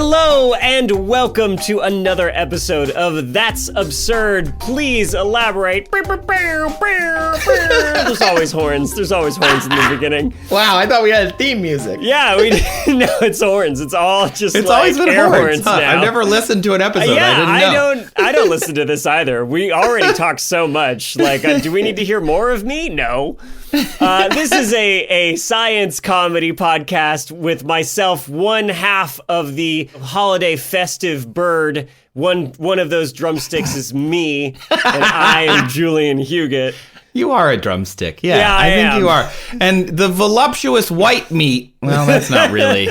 Hello and welcome to another episode of That's Absurd. Please elaborate. There's always horns. There's always horns in the beginning. Wow, I thought we had theme music. Yeah, we no, it's horns. It's all just it's like always been air horns now. I've never listened to an episode. Yeah, I didn't know. I don't listen to this either. We already talk so much. Like, do we need to hear more of me? No. This is a science comedy podcast with myself, one half of the holiday festive bird. One of those drumsticks is me, and I am Julian Huguet. You are a drumstick. Yeah, I think am. you are. And the voluptuous white meat, well, that's not really.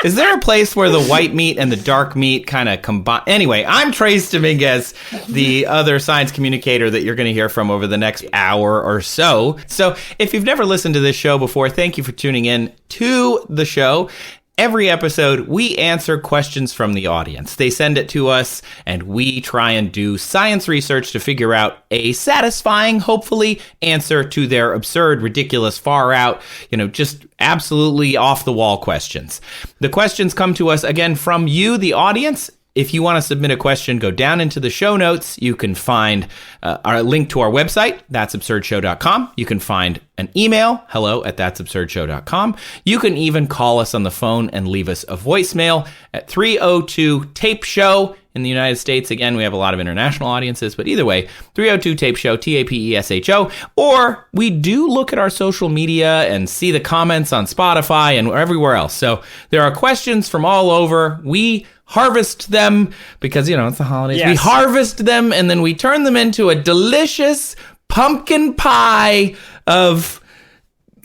Is there a place where the white meat and the dark meat kind of combine? Anyway, I'm Trace Dominguez, the other science communicator that you're going to hear from over the next hour or so. So if you've never listened to this show before, thank you for tuning in to the show. Every episode, we answer questions from the audience. They send it to us, and we try and do science research to figure out a satisfying, hopefully, answer to their absurd, ridiculous, far out, just absolutely off-the-wall questions. The questions come to us, again, from you, the audience. If you want to submit a question, go down into the show notes. You can find our link to our website, that'sabsurdshow.com. You can find an email, hello@that'sabsurdshow.com. You can even call us on the phone and leave us a voicemail at 302-TAPE-SHOW. In the United States, again, we have a lot of international audiences, but either way, 302-TAPE-SHOW, TAPESHO. Or we do look at our social media and see the comments on Spotify and everywhere else. So there are questions from all over. We harvest them because, it's the holidays. Yes. We harvest them and then we turn them into a delicious pumpkin pie of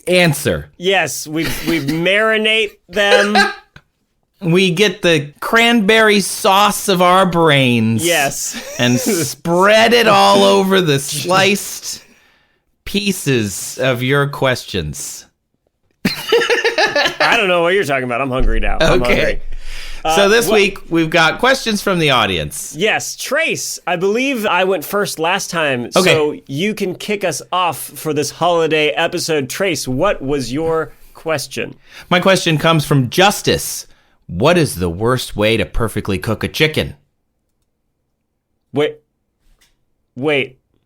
answer. Yes, we marinate them. We get the cranberry sauce of our brains. Yes. And spread it all over the sliced pieces of your questions. I don't know what you're talking about. I'm hungry now. I'm hungry. So this week, we've got questions from the audience. Yes, Trace, I believe I went first last time, so you can kick us off for this holiday episode. Trace, what was your question? My question comes from Justice. What is the worst way to perfectly cook a chicken? Wait.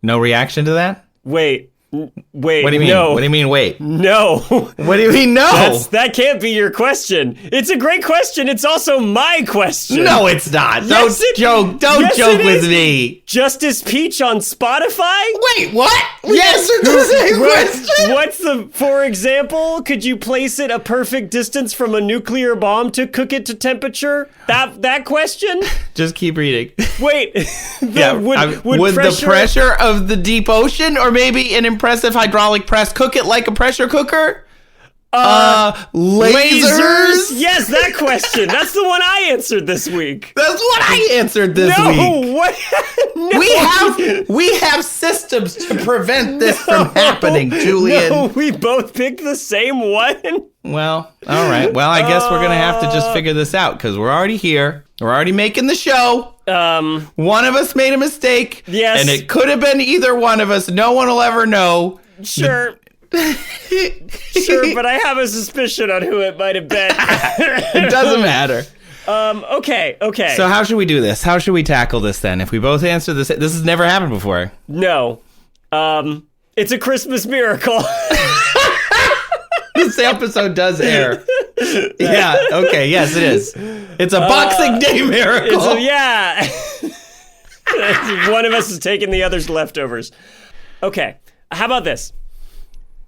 No reaction to that? Wait. What do you mean? No. What do you mean, wait? No. What do you mean, no? That can't be your question. It's a great question. It's also my question. No, it's not. Yes, Don't yes, joke it with is. me. Justice Peach on Spotify? Wait, what? Yes, the same question. For example, could you place it a perfect distance from a nuclear bomb to cook it to temperature? That question? Just keep reading. Wait. Would the pressure of the deep ocean or maybe an impressive hydraulic press cook it like a pressure cooker? Lasers? Yes, that question. That's the one I answered this week. That's what I answered this week. No, what? No. We have systems to prevent this from happening, Julian. No, we both picked the same one. Well, all right. Well, I guess we're going to have to just figure this out because we're already here. We're already making the show. One of us made a mistake. Yes. And it could have been either one of us. No one will ever know. Sure. Sure, but I have a suspicion on who it might have been. It doesn't matter. Okay. So how should we do this? How should we tackle this then? If we both answer this has never happened before. No. It's a Christmas miracle. This episode does air. Yeah, okay, yes it is. It's a Boxing Day miracle. One of us is taking the other's leftovers. Okay, how about this?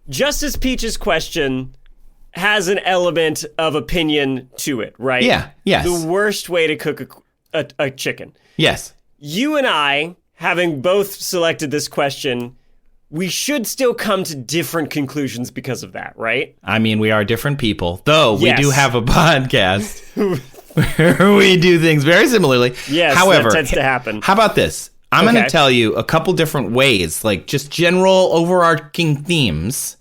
Justice Peach's question has an element of opinion to it, right? Yeah, yes. The worst way to cook a chicken. Yes. You and I, having both selected this question, we should still come to different conclusions because of that, right? I mean, we are different people, though we do have a podcast where we do things very similarly. Yes, however, that tends to happen. How about this? I'm going to tell you a couple different ways, like just general overarching themes,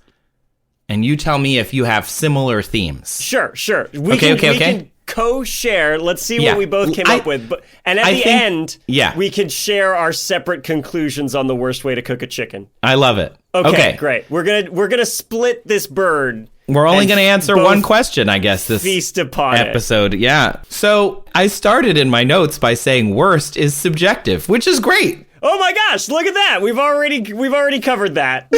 and you tell me if you have similar themes. Sure. We can co-share. Let's see what we both came up with. And at the end, we can share our separate conclusions on the worst way to cook a chicken. I love it. Okay, great. We're gonna split this bird We're only going to answer one question, I guess, this feast upon episode. Yeah. So I started in my notes by saying worst is subjective, which is great. Oh my gosh, look at that. We've already covered that.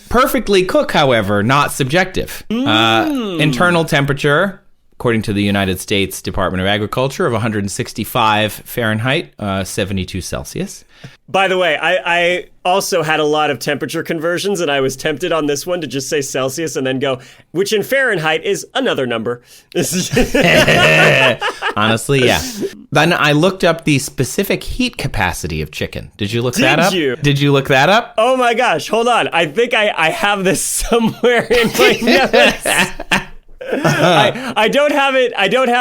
Perfectly cook, however, not subjective. Internal temperature, according to the United States Department of Agriculture, of 165 Fahrenheit, 72 Celsius. By the way, I also had a lot of temperature conversions, and I was tempted on this one to just say Celsius and then go, which in Fahrenheit is another number. Honestly, yeah. Then I looked up the specific heat capacity of chicken. Did you look that up? Did you look that up? Oh my gosh, hold on. I think I have this somewhere in my notes. I don't have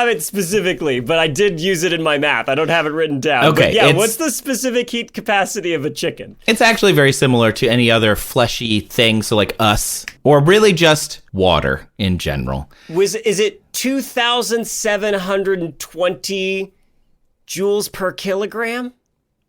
it specifically, but I did use it in my math. I don't have it written down. Okay. But yeah, what's the specific heat capacity of a chicken? It's actually very similar to any other fleshy thing, so like us, or really just water in general. Is it 2,720 joules per kilogram?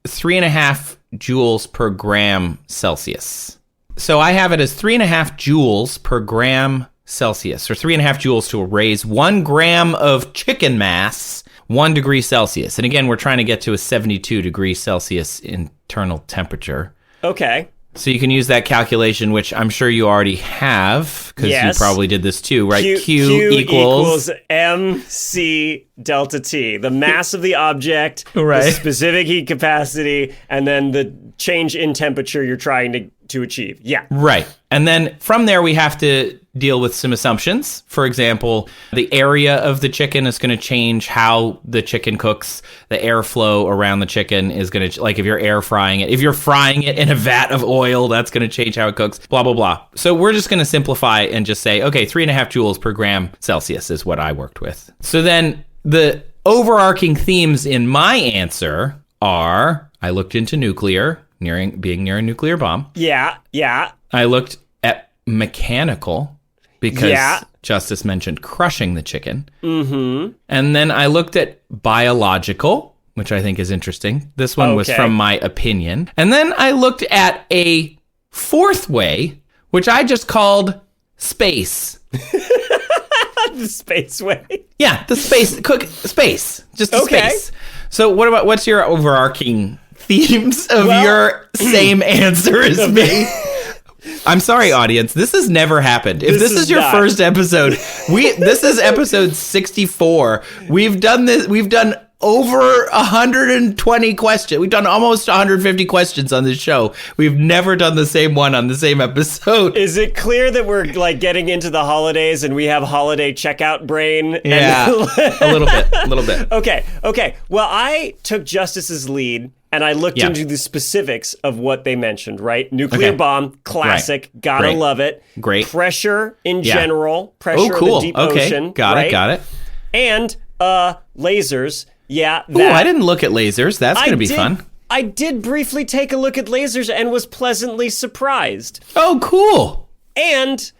3.5 joules per gram Celsius. So I have it as 3.5 joules per gram Celsius, or 3.5 joules to raise 1 gram of chicken mass 1 degree Celsius. And again, we're trying to get to a 72 degree Celsius internal temperature. Okay. So you can use that calculation, which I'm sure you already have, because you probably did this too, right? Q equals mc delta T, the mass of the object, right, the specific heat capacity, and then the change in temperature you're trying to achieve. Yeah. Right. And then from there, we have to deal with some assumptions. For example, the area of the chicken is going to change how the chicken cooks. The airflow around the chicken is going to, like if you're air frying it, if you're frying it in a vat of oil, that's going to change how it cooks, blah, blah, blah. So we're just going to simplify and just say, okay, 3.5 joules per gram Celsius is what I worked with. So then the overarching themes in my answer are, I looked into nuclear, being near a nuclear bomb. Yeah. I looked at mechanical, because Justice mentioned crushing the chicken. Mm-hmm. And then I looked at biological, which I think is interesting. This one was from my opinion. And then I looked at a fourth way, which I just called space. The space way? Yeah, the space. Space. Just the space. So what's your overarching themes of your same answer as me? I'm sorry, audience. This has never happened. If this is your first episode, this is episode 64. We've done this. We've done over 120 questions. We've done almost 150 questions on this show. We've never done the same one on the same episode. Is it clear that we're like getting into the holidays and we have holiday checkout brain? Yeah, a little bit. Okay. Well, I took Justice's lead. And I looked into the specifics of what they mentioned, right? Nuclear bomb, classic, gotta love it. Great. Pressure in general, pressure in the deep ocean. Got it. And lasers, I didn't look at lasers. That's going to be fun. I did briefly take a look at lasers and was pleasantly surprised. Oh, cool. And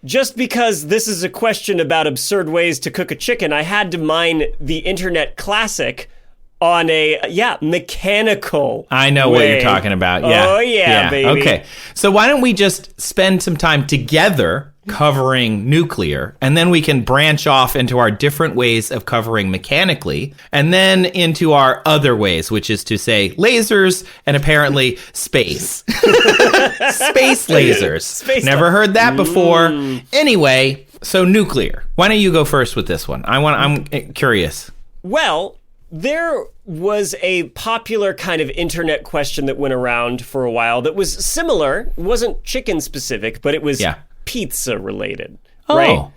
just because this is a question about absurd ways to cook a chicken, I had to mine the internet classic on a, mechanical I know way. What you're talking about. Yeah. Oh, yeah, baby. Okay. So why don't we just spend some time together covering nuclear, and then we can branch off into our different ways of covering mechanically, and then into our other ways, which is to say lasers and apparently space. Space lasers. Never heard that before. Anyway, so nuclear. Why don't you go first with this one? I'm curious. Well, there was a popular kind of internet question that went around for a while that was similar. It wasn't chicken specific, but it was pizza related, right?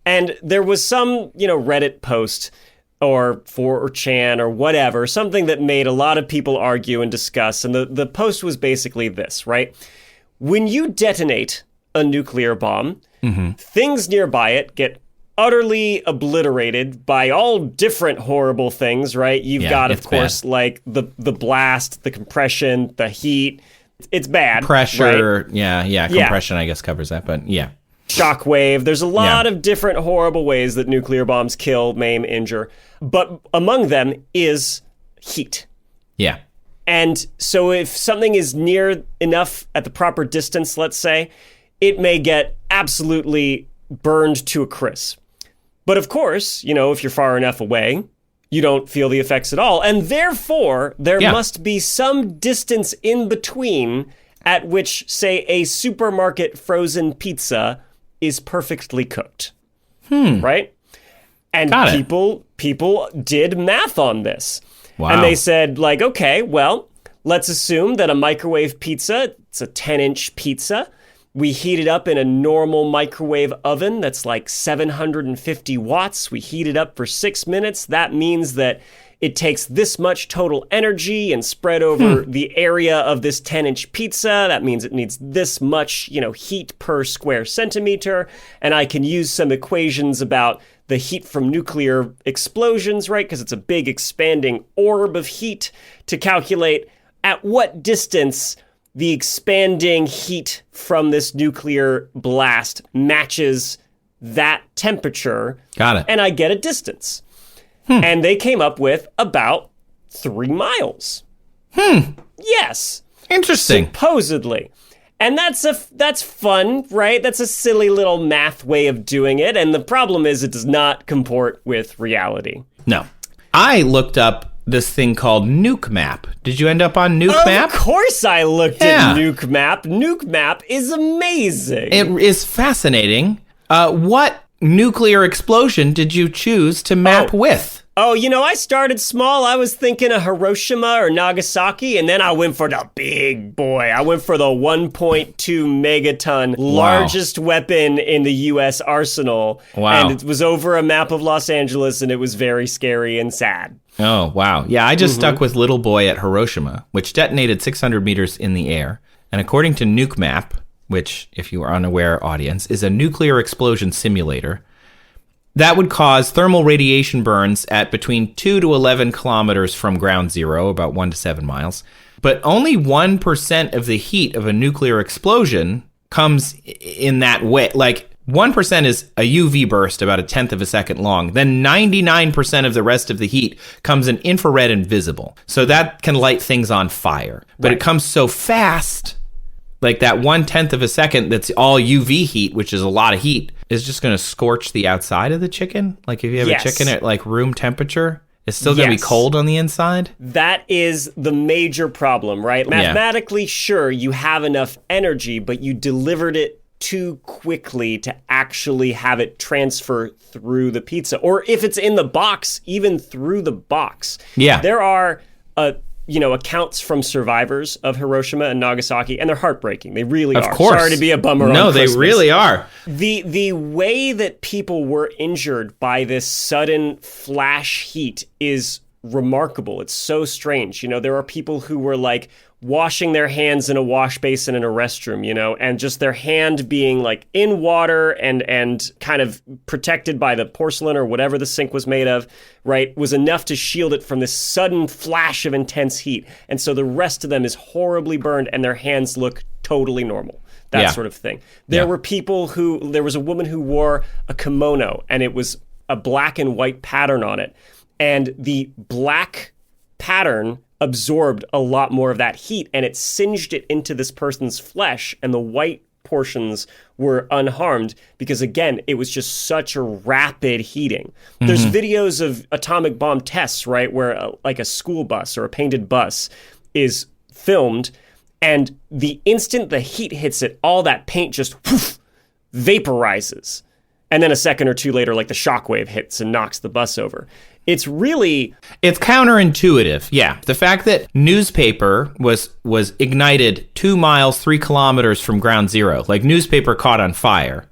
And there was some, Reddit post or 4chan or whatever, something that made a lot of people argue and discuss. And the post was basically this, right? When you detonate a nuclear bomb, things nearby it get utterly obliterated by all different horrible things, right? You've got, of course, like the blast, the compression, the heat. It's bad. Pressure, right? Compression, I guess, covers that, but yeah. Shockwave. There's a lot of different horrible ways that nuclear bombs kill, maim, injure. But among them is heat. Yeah. And so if something is near enough at the proper distance, let's say, it may get absolutely burned to a crisp. But of course, if you're far enough away, you don't feel the effects at all. And therefore, there must be some distance in between at which, say, a supermarket frozen pizza is perfectly cooked. Right? And people did math on this. Wow. And they said, like, okay, well, let's assume that a microwave pizza, it's a 10-inch pizza. We heat it up in a normal microwave oven that's like 750 watts. We heat it up for 6 minutes. That means that it takes this much total energy and spread over the area of this 10-inch pizza. That means it needs this much, heat per square centimeter. And I can use some equations about the heat from nuclear explosions, right? Because it's a big expanding orb of heat, to calculate at what distance the expanding heat from this nuclear blast matches that temperature. Got it. And I get a distance. And they came up with about 3 miles. Yes. Interesting. Supposedly. And that's fun, right? That's a silly little math way of doing it. And the problem is it does not comport with reality. No. I looked up this thing called Nuke Map. Did you end up on Nuke Map? Of course I looked at Nuke Map. Nuke Map is amazing. It is fascinating. What nuclear explosion did you choose to map with? Oh, I started small. I was thinking of Hiroshima or Nagasaki, and then I went for the big boy. I went for the 1.2 megaton, largest weapon in the U.S. arsenal. Wow. And it was over a map of Los Angeles, and it was very scary and sad. Oh, wow. Yeah, I just stuck with Little Boy at Hiroshima, which detonated 600 meters in the air. And according to Nuke Map, which, if you are unaware, audience, is a nuclear explosion simulator, that would cause thermal radiation burns at between 2 to 11 kilometers from ground zero, about 1 to 7 miles. But only 1% of the heat of a nuclear explosion comes in that way. Like, 1% is a UV burst about 1/10 of a second long. Then 99% of the rest of the heat comes in infrared and visible. So that can light things on fire. But it comes so fast, like that 1/10 of a second that's all UV heat, which is a lot of heat, is just going to scorch the outside of the chicken. Like if you have a chicken at like room temperature, it's still going to be cold on the inside. That is the major problem, right? Mathematically, sure, you have enough energy, but you delivered it too quickly to actually have it transfer through the pizza. Or if it's in the box, even through the box. Yeah. There are accounts from survivors of Hiroshima and Nagasaki, and they're heartbreaking. They really are. Of course. Sorry to be a bummer on No, Christmas. they really are. The way that people were injured by this sudden flash heat is remarkable. It's so strange. There are people who were like washing their hands in a wash basin in a restroom, and just their hand being like in water and kind of protected by the porcelain or whatever the sink was made of, right, was enough to shield it from this sudden flash of intense heat. And so the rest of them is horribly burned and their hands look totally normal. That sort of thing. There was a woman who wore a kimono and it was a black and white pattern on it. And the black pattern absorbed a lot more of that heat and it singed it into this person's flesh, and the white portions were unharmed because, again, it was just such a rapid heating. There's videos of atomic bomb tests, right, where like a school bus or a painted bus is filmed, and the instant the heat hits it, all that paint just vaporizes. And then a second or two later, like the shockwave hits and knocks the bus over. It's counterintuitive. Yeah. The fact that newspaper was ignited 2 miles, 3 kilometers from ground zero, like newspaper caught on fire.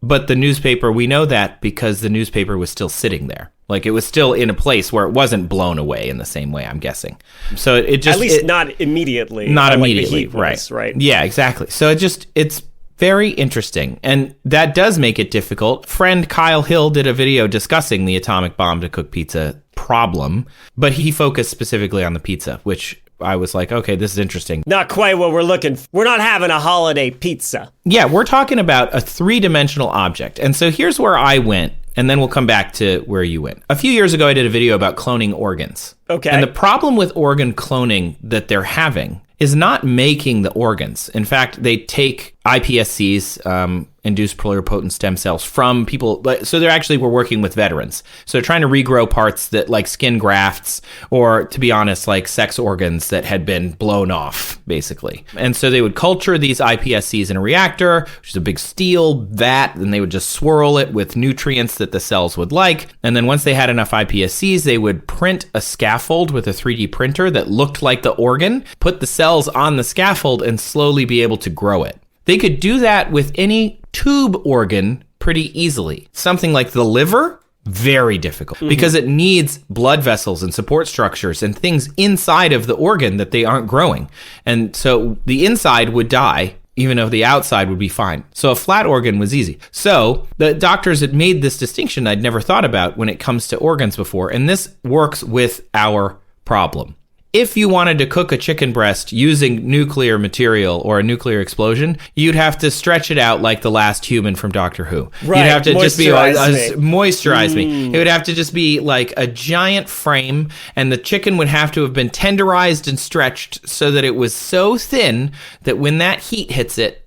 But the newspaper, we know that because the newspaper was still sitting there. Like it was still in a place where it wasn't blown away in the same way, I'm guessing. So it just... At least not immediately. Not immediately, like the heat was, right? Yeah, exactly. So it's very interesting. And that does make it difficult. Friend Kyle Hill did a video discussing the atomic bomb to cook pizza problem, but he focused specifically on the pizza, which I was like, okay, this is interesting. Not quite what we're looking for. We're not having a holiday pizza. Yeah, we're talking about a 3-dimensional object. And so here's where I went, and then we'll come back to where you went. A few years ago, I did a video about cloning organs. Okay. And the problem with organ cloning that they're having is not making the organs. In fact, they take iPSCs, induced pluripotent stem cells, from people. So they're actually, we're working with veterans. So they're trying to regrow parts that, like skin grafts, or to be honest, like sex organs that had been blown off, basically. And so they would culture these iPSCs in a reactor, which is a big steel vat, and they would just swirl it with nutrients that the cells would like. And then once they had enough iPSCs, they would print a scaffold with a 3D printer that looked like the organ, put the cells on the scaffold, and slowly be able to grow it. They could do that with any tube organ pretty easily. Something like the liver, very difficult, because it needs blood vessels and support structures and things inside of the organ that they aren't growing. And so the inside would die, even though the outside would be fine. So a flat organ was easy. So the doctors had made this distinction I'd never thought about when it comes to organs before. And this works with our problem. If you wanted to cook a chicken breast using nuclear material or a nuclear explosion, you'd have to stretch it out like the last human from Doctor Who. Right. You'd have to just be moisturize me. It would have to just be like a giant frame, and the chicken would have to have been tenderized and stretched so that it was so thin that when that heat hits it,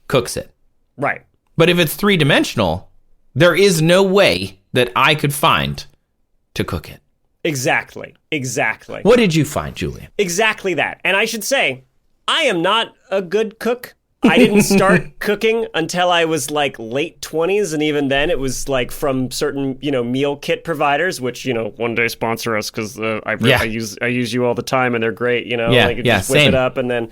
cooks it. Right. But if it's three-dimensional, there is no way that I could find to cook it. Exactly. What did you find, Julian? Exactly that. And I should say, I am not a good cook. I didn't start cooking until I was like late 20s, and even then it was like from certain, meal kit providers, which, one day sponsor us, because I use you all the time and they're great, just whip it up and then,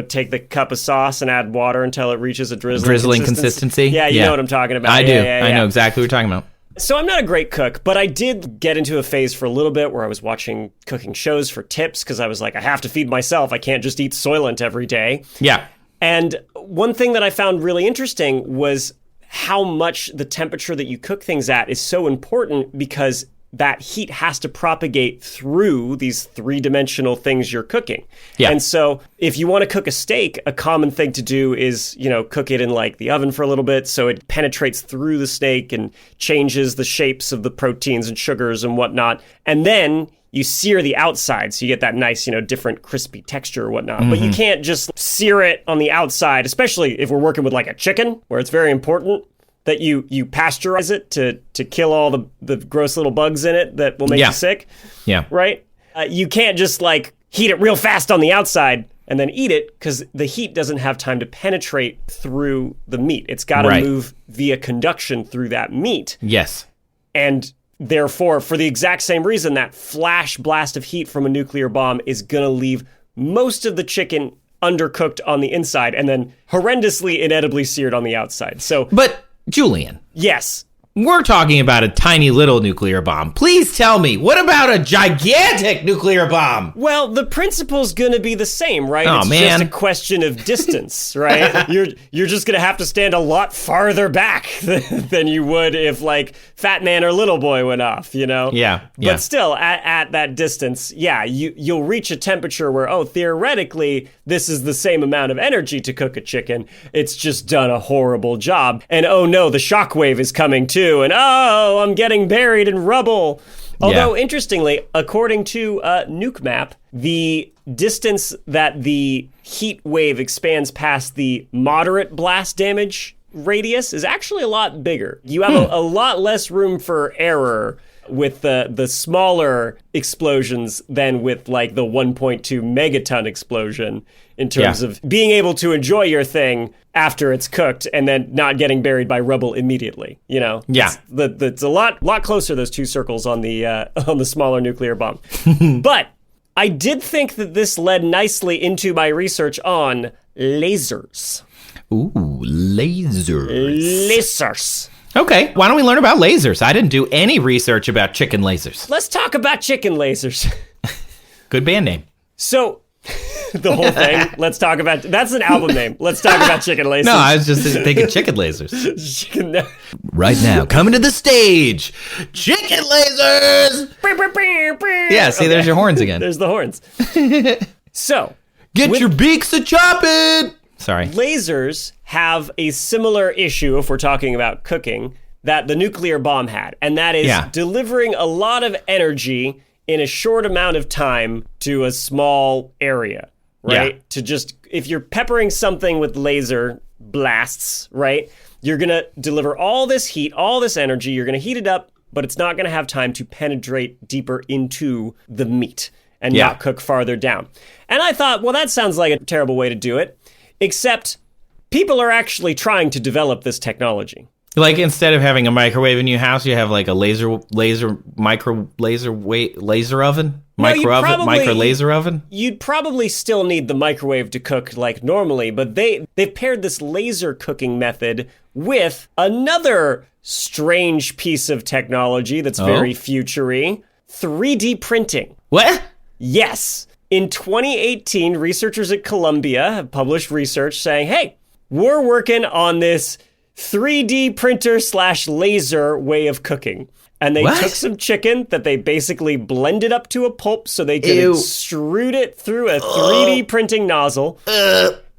take the cup of sauce and add water until it reaches a drizzling consistency. Yeah, you know what I'm talking about. I do. Yeah. I know exactly what you're talking about. So I'm not a great cook, but I did get into a phase for a little bit where I was watching cooking shows for tips, because I was like, I have to feed myself. I can't just eat Soylent every day. Yeah. And one thing that I found really interesting was how much the temperature that you cook things at is so important, because that heat has to propagate through these three-dimensional things you're cooking. Yeah. And so if you want to cook a steak, a common thing to do is, cook it in like the oven for a little bit so it penetrates through the steak and changes the shapes of the proteins and sugars and whatnot. And then you sear the outside so you get that nice, different crispy texture or whatnot. But you can't just sear it on the outside, especially if we're working with like a chicken, where it's very important that you pasteurize it to kill all the gross little bugs in it that will make you sick. Yeah. Right? You can't just like heat it real fast on the outside and then eat it, because the heat doesn't have time to penetrate through the meat. It's got to move via conduction through that meat. Yes. And therefore, for the exact same reason, that flash blast of heat from a nuclear bomb is going to leave most of the chicken undercooked on the inside and then horrendously, inedibly seared on the outside. But Julian. Yes. We're talking about a tiny little nuclear bomb. Please tell me, what about a gigantic nuclear bomb? Well, the principle's going to be the same, right? Oh, it's just a question of distance, right? You're just going to have to stand a lot farther back than you would if, like, Fat Man or Little Boy went off, Yeah. But still, at that distance, you'll reach a temperature where, theoretically, this is the same amount of energy to cook a chicken. It's just done a horrible job. And, oh, no, the shockwave is coming, too. And I'm getting buried in rubble. Although, interestingly, according to Nuke Map, the distance that the heat wave expands past the moderate blast damage radius is actually a lot bigger. You have a lot less room for error with the smaller explosions than with like the 1.2 megaton explosion in terms of being able to enjoy your thing after it's cooked and then not getting buried by rubble immediately. Yeah. It's a lot closer, those two circles on the smaller nuclear bomb. But I did think that this led nicely into my research on lasers. Ooh, lasers. Lasers. Okay, why don't we learn about lasers? I didn't do any research about chicken lasers. Let's talk about chicken lasers. Good band name. So, the whole thing, that's an album name. Let's talk about chicken lasers. No, I was just thinking chicken lasers. Right now, coming to the stage, chicken lasers! Yeah, see, there's your horns again. There's the horns. So, get your beaks a chopping! Sorry. Lasers have a similar issue, if we're talking about cooking, that the nuclear bomb had. And that is delivering a lot of energy in a short amount of time to a small area, right? Yeah. To just, if you're peppering something with laser blasts, right? You're going to deliver all this heat, all this energy. You're going to heat it up, but it's not going to have time to penetrate deeper into the meat and not cook farther down. And I thought, well, that sounds like a terrible way to do it, except people are actually trying to develop this technology. Like, instead of having a microwave in your house, you have like a laser oven? Micro laser oven? You'd probably still need the microwave to cook like normally, but they've paired this laser cooking method with another strange piece of technology that's very future-y, 3D printing. What? Yes. In 2018, researchers at Columbia have published research saying, hey, we're working on this 3D printer / laser way of cooking. And they took some chicken that they basically blended up to a pulp so they could extrude it through a 3D printing nozzle.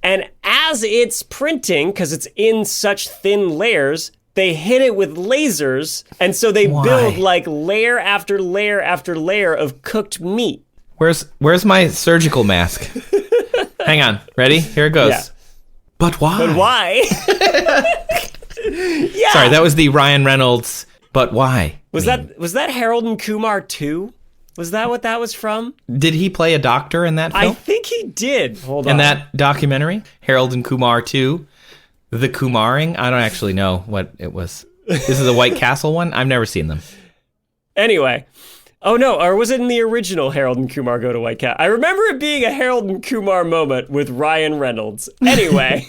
And as it's printing, because it's in such thin layers, they hit it with lasers. And so they build like layer after layer after layer of cooked meat. Where's my surgical mask? Hang on. Ready? Here it goes. Yeah. But why? But why? Yeah. Sorry, that was the Ryan Reynolds, but why? Was that Harold and Kumar 2? Was that what that was from? Did he play a doctor in that film? I think he did. Hold on. In that documentary? Harold and Kumar 2? The Kumaring? I don't actually know what it was. This is the White Castle one? I've never seen them. Anyway. Oh no, or was it in the original Harold and Kumar Go to White Castle? I remember it being a Harold and Kumar moment with Ryan Reynolds. Anyway.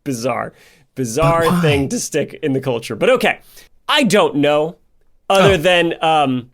Bizarre thing to stick in the culture. But okay, I don't know. Other than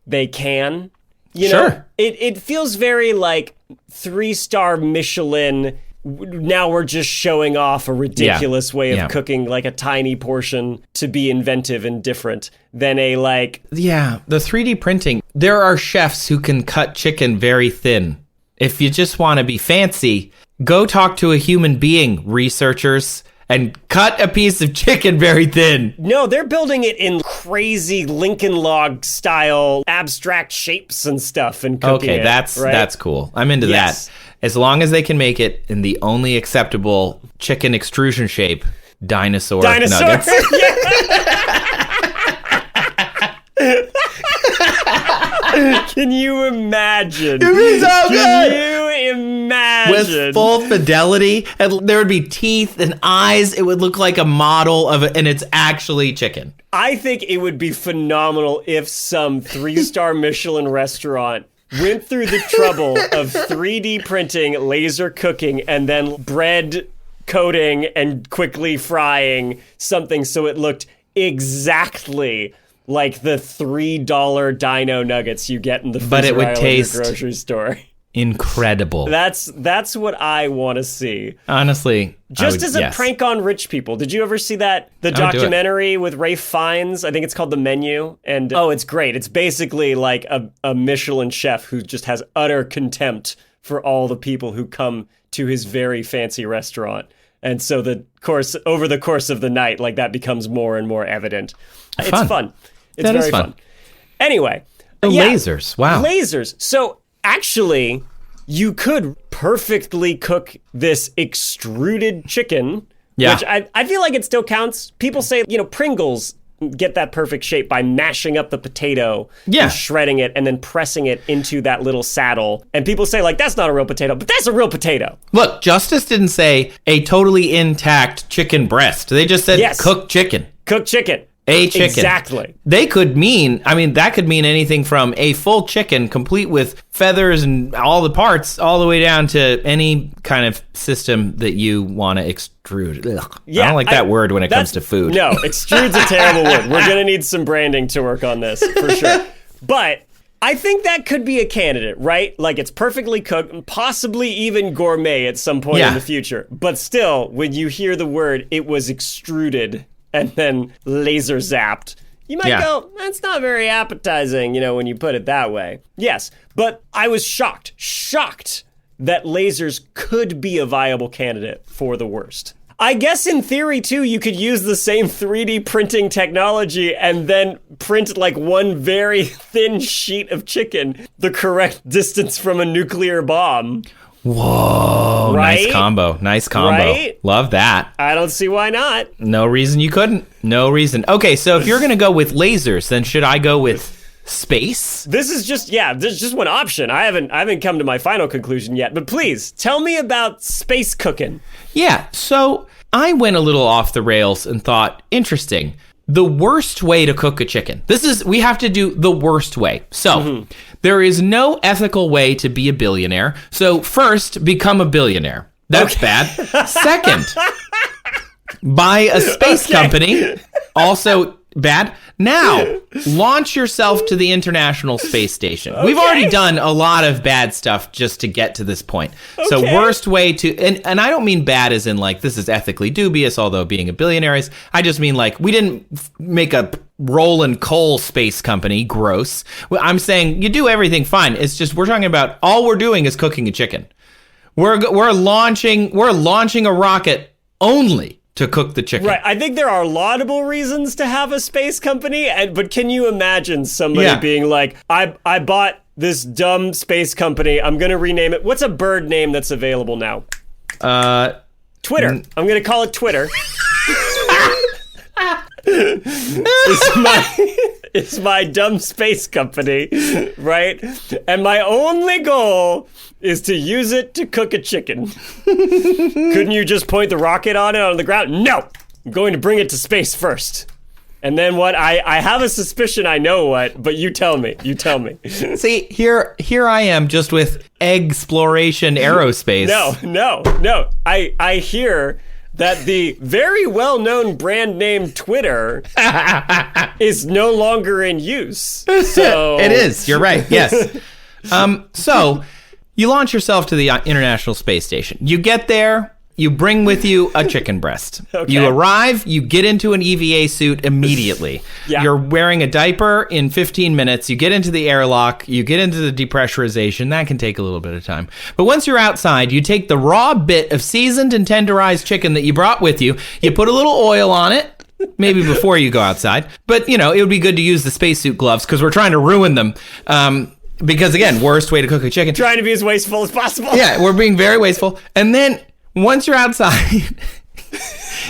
they can. You know, it feels very like 3-star Michelin. Now we're just showing off a ridiculous way of cooking like a tiny portion to be inventive and different than a like... Yeah, the 3D printing. There are chefs who can cut chicken very thin. If you just want to be fancy, go talk to a human being, researchers, and cut a piece of chicken very thin. No, they're building it in crazy Lincoln Log style abstract shapes and stuff and cooking it. Okay, that's cool. I'm into that. As long as they can make it in the only acceptable chicken extrusion shape, dinosaur nuggets. Can you imagine? It'd be so good. Can you imagine? With full fidelity, and there would be teeth and eyes. It would look like a model of it, and it's actually chicken. I think it would be phenomenal if some 3-star Michelin restaurant went through the trouble of 3D printing, laser cooking, and then bread coating and quickly frying something so it looked exactly like the $3 dino nuggets you get in the but it would taste grocery store. Incredible. That's what I want to see. Honestly, just as a prank on rich people. Did you ever see the documentary with Ralph Fiennes? I think it's called The Menu, and it's great. It's basically like a Michelin chef who just has utter contempt for all the people who come to his very fancy restaurant. And so over the course of the night, like that becomes more and more evident. It's fun. It's very fun. Anyway, lasers. Wow. Lasers. So actually, you could perfectly cook this extruded chicken, which I feel like it still counts. People say, Pringles get that perfect shape by mashing up the potato and shredding it and then pressing it into that little saddle. And people say, like, that's not a real potato, but that's a real potato. Look, Justice didn't say a totally intact chicken breast. They just said cooked chicken. Cooked chicken. A chicken. Exactly. That could mean anything from a full chicken complete with feathers and all the parts all the way down to any kind of system that you want to extrude. Ugh. Yeah, I don't like that word when it comes to food. No, extrude's a terrible word. We're going to need some branding to work on this for sure. But I think that could be a candidate, right? Like it's perfectly cooked, possibly even gourmet at some point in the future. But still, when you hear the word, it was extruded and then laser zapped, you might go, that's not very appetizing, when you put it that way. Yes, but I was shocked that lasers could be a viable candidate for the worst. I guess in theory, too, you could use the same 3D printing technology and then print like one very thin sheet of chicken the correct distance from a nuclear bomb. Whoa, Right? nice combo. Nice combo. Right? Love that. I don't see why not. No reason you couldn't. No reason. Okay, so if you're going to go with lasers, then should I go with space? This is just one option. I haven't come to my final conclusion yet, but please tell me about space cooking. Yeah, so I went a little off the rails and thought, interesting. The worst way to cook a chicken. We have to do the worst way. So there is no ethical way to be a billionaire. So first, become a billionaire. That's bad. Second, buy a space company. Also bad. Now, launch yourself to the International Space Station. We've already done a lot of bad stuff just to get to this point. So worst way to, and I don't mean bad as in like, this is ethically dubious, although being a billionaire is, I just mean like, we didn't make a rolling coal space company, gross. I'm saying you do everything fine. It's just, we're talking about, all we're doing is cooking a chicken. We're launching a rocket only to cook the chicken. Right. I think there are laudable reasons to have a space company, but can you imagine somebody being like, I bought this dumb space company. I'm going to rename it. What's a bird name that's available now? Twitter. I'm going to call it Twitter. It's my dumb space company, right? And my only goal is to use it to cook a chicken. Couldn't you just point the rocket on it on the ground? No! I'm going to bring it to space first. And then what? I have a suspicion I know what, but you tell me. You tell me. See, here I am just with Exploration Aerospace. No. I hear that the very well-known brand name Twitter is no longer in use. So it is. You're right. Yes. So you launch yourself to the International Space Station. You get there. You bring with you a chicken breast. Okay. You arrive, you get into an EVA suit immediately. Yeah. You're wearing a diaper in 15 minutes. You get into the airlock. You get into the depressurization. That can take a little bit of time. But once you're outside, you take the raw bit of seasoned and tenderized chicken that you brought with you. You put a little oil on it, maybe before you go outside. But, it would be good to use the spacesuit gloves because we're trying to ruin them. Because, again, worst way to cook a chicken. Trying to be as wasteful as possible. Yeah, we're being very wasteful. And then once you're outside,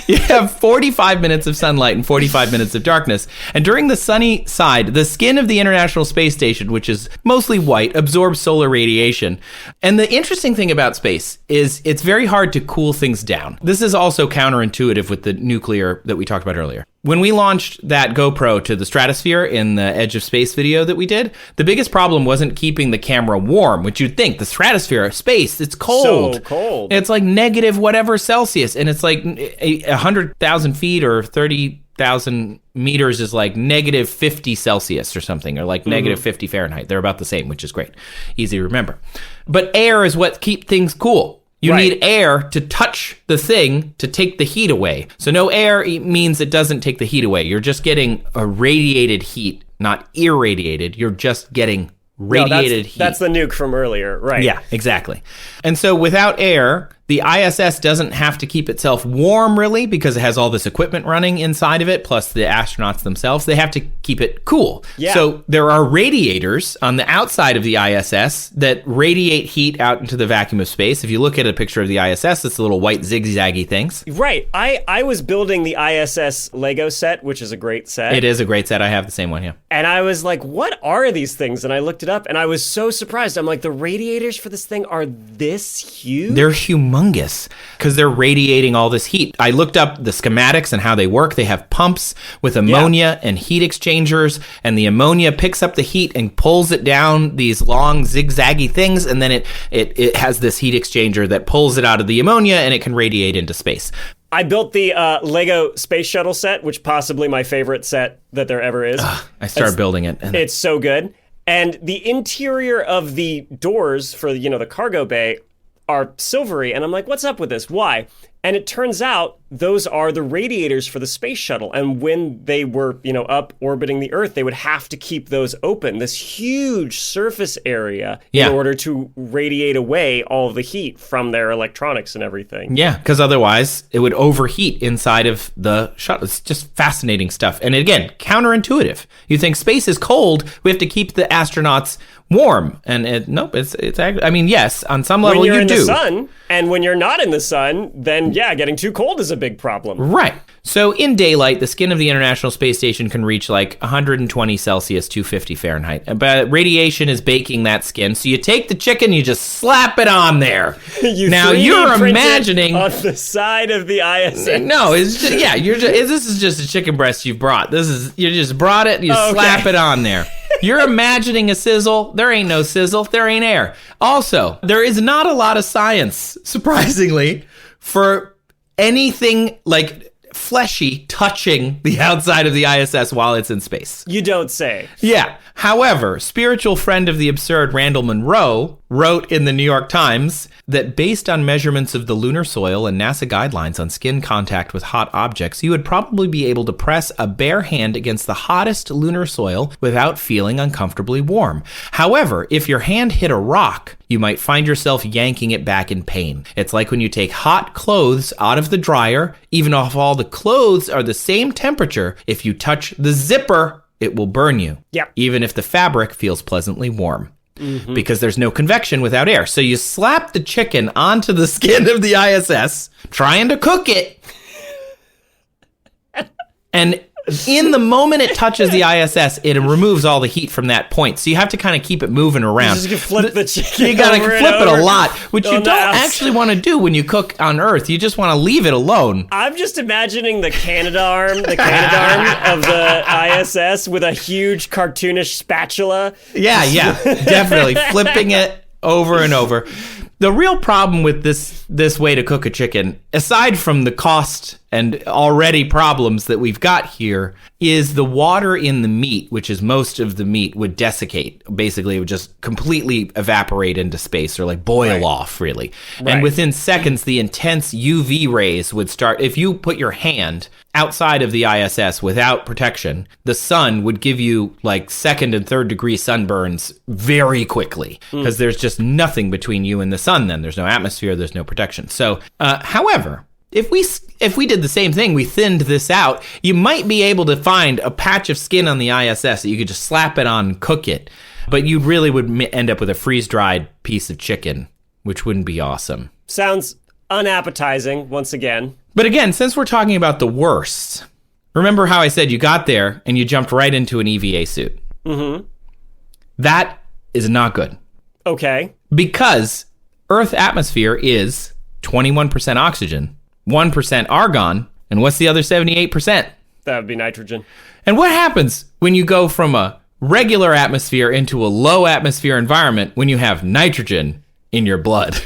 you have 45 minutes of sunlight and 45 minutes of darkness. And during the sunny side, the skin of the International Space Station, which is mostly white, absorbs solar radiation. And the interesting thing about space is it's very hard to cool things down. This is also counterintuitive with the nuclear that we talked about earlier. When we launched that GoPro to the stratosphere in the Edge of Space video that we did, the biggest problem wasn't keeping the camera warm, which you'd think, the stratosphere, space, it's cold. So cold. It's like negative whatever Celsius, and it's like 100,000 feet or 30,000 meters is like negative 50 Celsius or something, or like negative 50 Fahrenheit. They're about the same, which is great. Easy to remember. But air is what keeps things cool. You need air to touch the thing to take the heat away. So no air means it doesn't take the heat away. You're just getting a radiated heat, not irradiated. You're just getting radiated heat. That's the nuke from earlier, right? Yeah, exactly. And so without air, the ISS doesn't have to keep itself warm, really, because it has all this equipment running inside of it, plus the astronauts themselves. They have to keep it cool. Yeah. So there are radiators on the outside of the ISS that radiate heat out into the vacuum of space. If you look at a picture of the ISS, it's the little white zigzaggy things. Right. I was building the ISS Lego set, which is a great set. It is a great set. I have the same one, yeah. And I was like, what are these things? And I looked it up, and I was so surprised. I'm like, the radiators for this thing are this huge? They're humongous because they're radiating all this heat. I looked up the schematics and how they work. They have pumps with ammonia and heat exchangers, and the ammonia picks up the heat and pulls it down these long zigzaggy things, and then it has this heat exchanger that pulls it out of the ammonia, and it can radiate into space. I built the Lego Space Shuttle set, which possibly my favorite set that there ever is. I started building it. It's so good. And the interior of the doors for, the cargo bay are silvery. And I'm like, what's up with this? Why? And it turns out those are the radiators for the space shuttle. And when they were, up orbiting the Earth, they would have to keep those open, this huge surface area, in order to radiate away all of the heat from their electronics and everything. Yeah, because otherwise it would overheat inside of the shuttle. It's just fascinating stuff. And again, counterintuitive. You think space is cold, we have to keep the astronauts warm. And nope, it's actually, I mean, yes, on some level you do. When you're in the sun, and when you're not in the sun, then getting too cold is a big problem. Right. So in daylight, the skin of the International Space Station can reach like 120 Celsius, 250 Fahrenheit. But radiation is baking that skin. So you take the chicken, you just slap it on there. Now you're imagining on the side of the ISS. No, it's just, this is just a chicken breast you've brought. You just brought it, you slap it on there. You're imagining a sizzle. There ain't no sizzle. There ain't air. Also, there is not a lot of science, surprisingly, for anything like fleshy touching the outside of the ISS while it's in space. You don't say. Yeah. However, spiritual friend of the absurd Randall Munroe wrote in the New York Times that based on measurements of the lunar soil and NASA guidelines on skin contact with hot objects, you would probably be able to press a bare hand against the hottest lunar soil without feeling uncomfortably warm. However, if your hand hit a rock, you might find yourself yanking it back in pain. It's like when you take hot clothes out of the dryer, even if all the clothes are the same temperature, if you touch the zipper, it will burn you. Yep. Even if the fabric feels pleasantly warm. Mm-hmm. Because there's no convection without air. So you slap the chicken onto the skin of the ISS, trying to cook it. And in the moment it touches the ISS, it removes all the heat from that point. So you have to kind of keep it moving around. You just flip the chicken. You got to flip it a lot, which you don't actually want to do when you cook on Earth. You just want to leave it alone. I'm just imagining the Canadarm of the ISS with a huge cartoonish spatula. Yeah, definitely. Flipping it over and over. The real problem with this way to cook a chicken, aside from the cost and already problems that we've got here, is the water in the meat, which is most of the meat, would desiccate. Basically, it would just completely evaporate into space or like boil off, really. Right. And within seconds, the intense UV rays would start. If you put your hand outside of the ISS without protection, the sun would give you like second and third degree sunburns very quickly because there's just nothing between you and the sun then. There's no atmosphere, there's no protection. So, however, if we did the same thing, we thinned this out, you might be able to find a patch of skin on the ISS that you could just slap it on and cook it. But you really would end up with a freeze-dried piece of chicken, which wouldn't be awesome. Sounds unappetizing, once again. But again, since we're talking about the worst, remember how I said you got there and you jumped right into an EVA suit? Mm-hmm. That is not good. Okay. Because Earth's atmosphere is 21% oxygen, 1% argon, and what's the other 78%? That would be nitrogen. And what happens when you go from a regular atmosphere into a low atmosphere environment when you have nitrogen in your blood?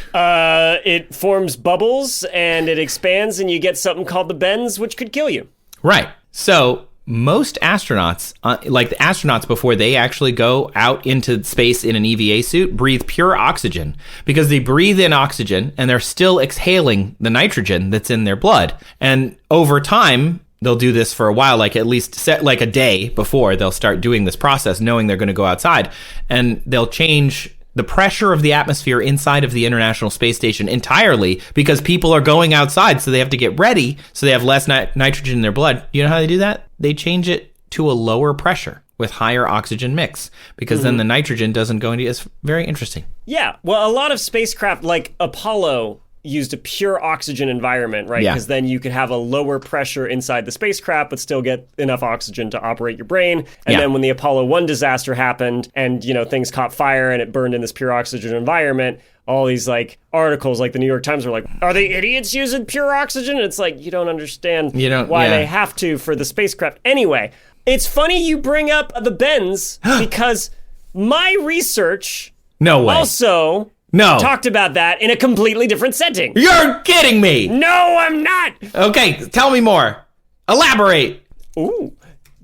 It forms bubbles and it expands and you get something called the bends, which could kill you. Right. So most astronauts, like the astronauts before they actually go out into space in an EVA suit, breathe pure oxygen because they breathe in oxygen and they're still exhaling the nitrogen that's in their blood. And over time, they'll do this for a while, like at least set like a day before they'll start doing this process, knowing they're going to go outside, and they'll change the pressure of the atmosphere inside of the International Space Station entirely because people are going outside, so they have to get ready, so they have less nitrogen in their blood. You know how they do that? They change it to a lower pressure with higher oxygen mix because then the nitrogen doesn't go into it. It's very interesting. Yeah. Well, a lot of spacecraft like Apollo used a pure oxygen environment, right? Because then you could have a lower pressure inside the spacecraft, but still get enough oxygen to operate your brain. And then when the Apollo 1 disaster happened and, things caught fire and it burned in this pure oxygen environment, all these like articles like the New York Times were like, are they idiots using pure oxygen? And it's like, you don't understand why they have to for the spacecraft. Anyway, it's funny you bring up the bends because my research also talked about that in a completely different setting. You're kidding me. No, I'm not. Okay, tell me more. Elaborate. Ooh.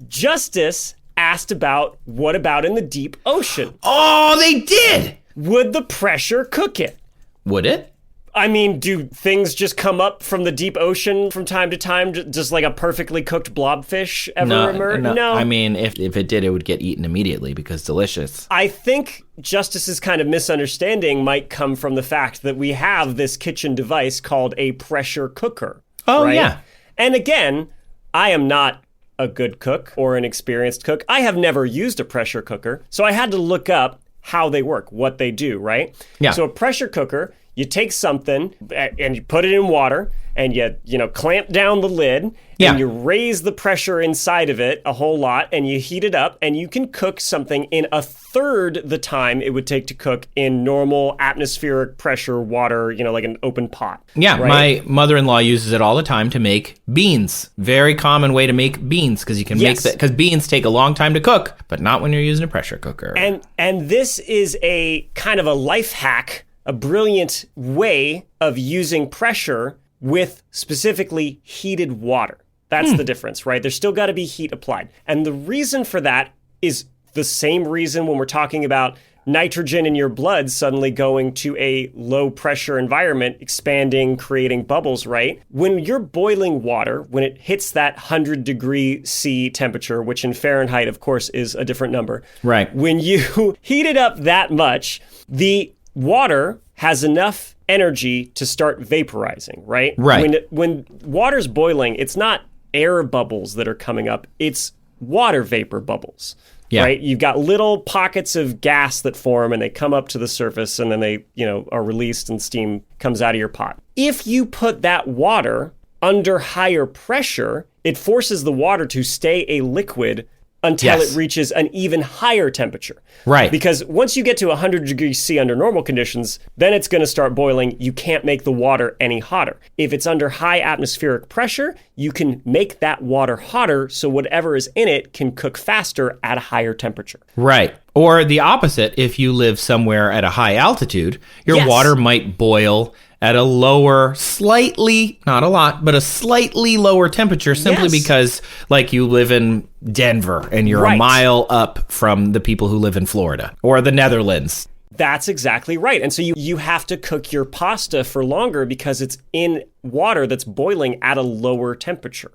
Justice asked about what about in the deep ocean? Oh, they did. Would the pressure cook it? Would it? I mean, do things just come up from the deep ocean from time to time, just like a perfectly cooked blobfish ever emerge? No. I mean, if it did, it would get eaten immediately because delicious. I think Justice's kind of misunderstanding might come from the fact that we have this kitchen device called a pressure cooker. Oh, right? yeah. And again, I am not a good cook or an experienced cook. I have never used a pressure cooker, so I had to look up how they work, what they do, right? Yeah. So a pressure cooker, you take something and you put it in water and you clamp down the lid and you raise the pressure inside of it a whole lot and you heat it up and you can cook something in a third the time it would take to cook in normal atmospheric pressure water, like an open pot. Yeah, right? My mother-in-law uses it all the time to make beans. Very common way to make beans because you can make that because beans take a long time to cook, but not when you're using a pressure cooker. And this is a kind of a life hack, a brilliant way of using pressure with specifically heated water. That's the difference, right? There's still got to be heat applied. And the reason for that is the same reason when we're talking about nitrogen in your blood suddenly going to a low pressure environment, expanding, creating bubbles, right? When you're boiling water, when it hits that 100 C temperature, which in Fahrenheit, of course, is a different number. Right. When you heat it up that much, the water has enough energy to start vaporizing, right? Right. When water's boiling, it's not air bubbles that are coming up, it's water vapor bubbles. Yeah. Right? You've got little pockets of gas that form and they come up to the surface and then they, are released and steam comes out of your pot. If you put that water under higher pressure, it forces the water to stay a liquid until it reaches an even higher temperature. Right. Because once you get to 100 C under normal conditions, then it's going to start boiling. You can't make the water any hotter. If it's under high atmospheric pressure, you can make that water hotter so whatever is in it can cook faster at a higher temperature. Right. Or the opposite, if you live somewhere at a high altitude, your water might boil at a lower, slightly, not a lot, but a slightly lower temperature simply because, like, you live in Denver and you're a mile up from the people who live in Florida or the Netherlands. That's exactly right. And so you have to cook your pasta for longer because it's in water that's boiling at a lower temperature.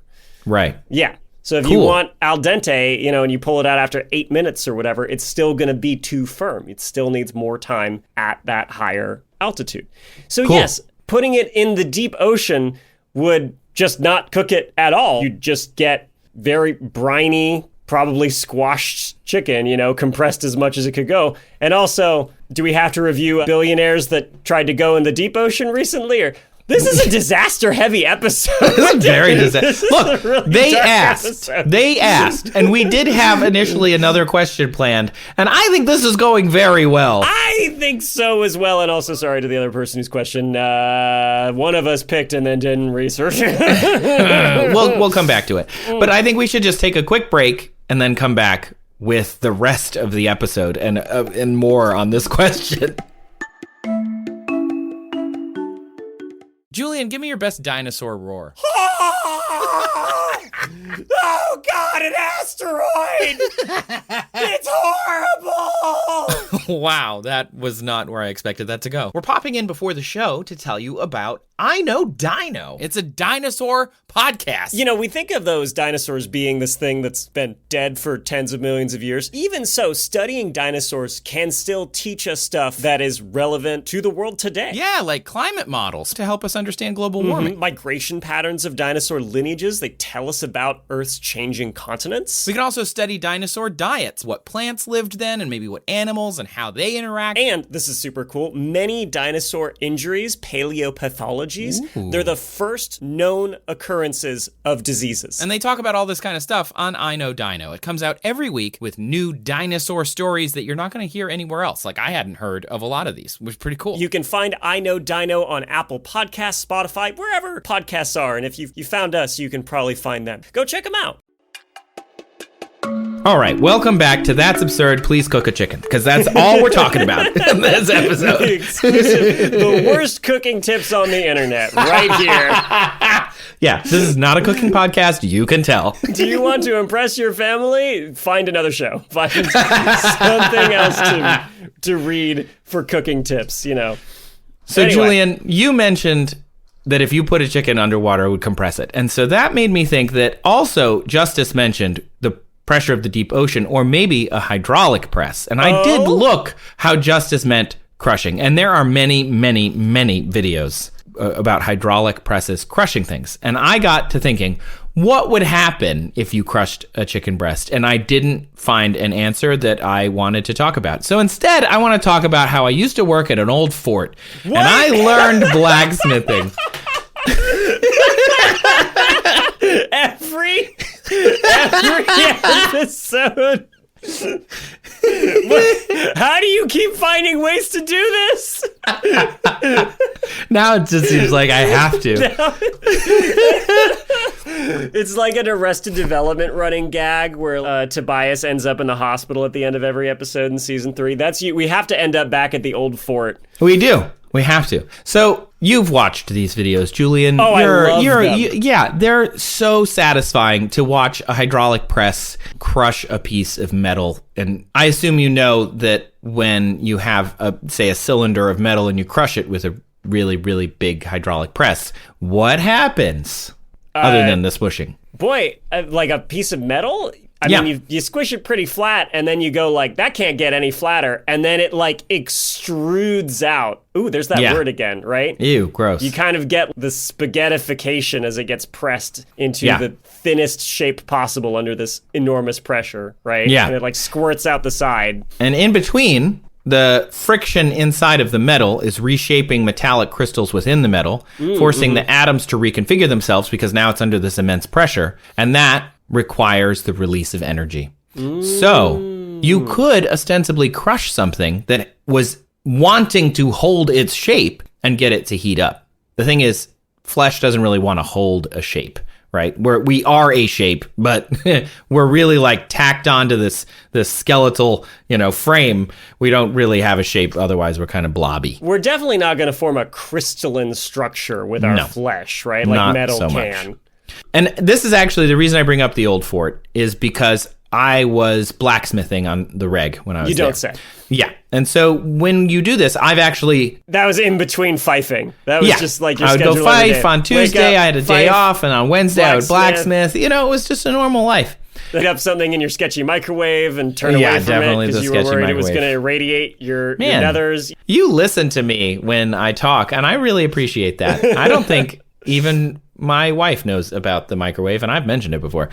Right. Yeah. So if you want al dente, and you pull it out after 8 minutes or whatever, it's still going to be too firm. It still needs more time at that higher altitude. So yes, putting it in the deep ocean would just not cook it at all. You'd just get very briny, probably squashed chicken, compressed as much as it could go. And also, do we have to review billionaires that tried to go in the deep ocean recently? Or this is a disaster-heavy episode. This is very disaster. Look, really they asked, and we did have initially another question planned, and I think this is going very well. I think so as well, and also sorry to the other person whose question one of us picked and then didn't research. We'll come back to it. But I think we should just take a quick break and then come back with the rest of the episode and more on this question. Julian, give me your best dinosaur roar. Oh, God, an asteroid! It's horrible! Wow, that was not where I expected that to go. We're popping in before the show to tell you about I Know Dino. It's a dinosaur podcast. We think of those dinosaurs being this thing that's been dead for tens of millions of years. Even so, studying dinosaurs can still teach us stuff that is relevant to the world today. Yeah, like climate models to help us understand global warming. Migration patterns of dinosaur lineages, they tell us about Earth's changing continents. We can also study dinosaur diets, what plants lived then and maybe what animals and how they interact. And, this is super cool, many dinosaur injuries, paleopathologies, they're the first known occurrences of diseases. And they talk about all this kind of stuff on I Know Dino. It comes out every week with new dinosaur stories that you're not going to hear anywhere else. Like, I hadn't heard of a lot of these, which is pretty cool. You can find I Know Dino on Apple Podcasts, Spotify, wherever podcasts are. And if you found us, you can probably find them. Go check them out. All right, welcome back to That's Absurd, Please Cook a Chicken, because that's all we're talking about in this episode. The worst cooking tips on the internet, right here. Yeah, this is not a cooking podcast, you can tell. Do you want to impress your family? Find another show. Find something else to read for cooking tips, So, Anyway. Julian, you mentioned that if you put a chicken underwater, it would compress it. And so that made me think that also Justice mentioned the pressure of the deep ocean, or maybe a hydraulic press. And I did look how Justice meant crushing. And there are many, many, many videos about hydraulic presses crushing things. And I got to thinking, what would happen if you crushed a chicken breast? And I didn't find an answer that I wanted to talk about. So instead, I want to talk about how I used to work at an old fort. What? And I learned blacksmithing. Every episode. How do you keep finding ways to do this? Now it just seems like I have to. It's like an Arrested Development running gag where Tobias ends up in the hospital at the end of every episode in season 3. That's you. We have to end up back at the old fort. We do. We have to. So you've watched these videos, Julian. Oh, I love them. Yeah, they're so satisfying to watch a hydraulic press crush a piece of metal. And I assume you know that when you have, say, a cylinder of metal and you crush it with a really, really big hydraulic press, what happens other than the smushing? Boy, like a piece of metal? I mean, you squish it pretty flat, and then you go like, that can't get any flatter, and then it like extrudes out. Ooh, there's that word again, right? Ew, gross. You kind of get the spaghettification as it gets pressed into the thinnest shape possible under this enormous pressure, right? Yeah. And it like squirts out the side. And in between, the friction inside of the metal is reshaping metallic crystals within the metal, forcing the atoms to reconfigure themselves because now it's under this immense pressure. And that requires the release of energy. So you could ostensibly crush something that was wanting to hold its shape and get it to heat up. The thing is, flesh doesn't really want to hold a shape, right? We are a shape, but we're really like tacked onto this skeletal, frame. We don't really have a shape. Otherwise, we're kind of blobby. We're definitely not going to form a crystalline structure with our flesh, right? Like not metal so can. Much. And this is actually the reason I bring up the old fort is because I was blacksmithing on the reg when I was there. You don't say. Yeah. And so when you do this, I've actually... That was in between fifing. That was just like your I would schedule go every fife day. on Tuesday. I had a day off. And on Wednesday, I would blacksmith. It was just a normal life. Heat up something in your sketchy microwave and turn away from it because you were worried it was going to irradiate your nethers. You listen to me when I talk, and I really appreciate that. I don't think even... my wife knows about the microwave, and I've mentioned it before.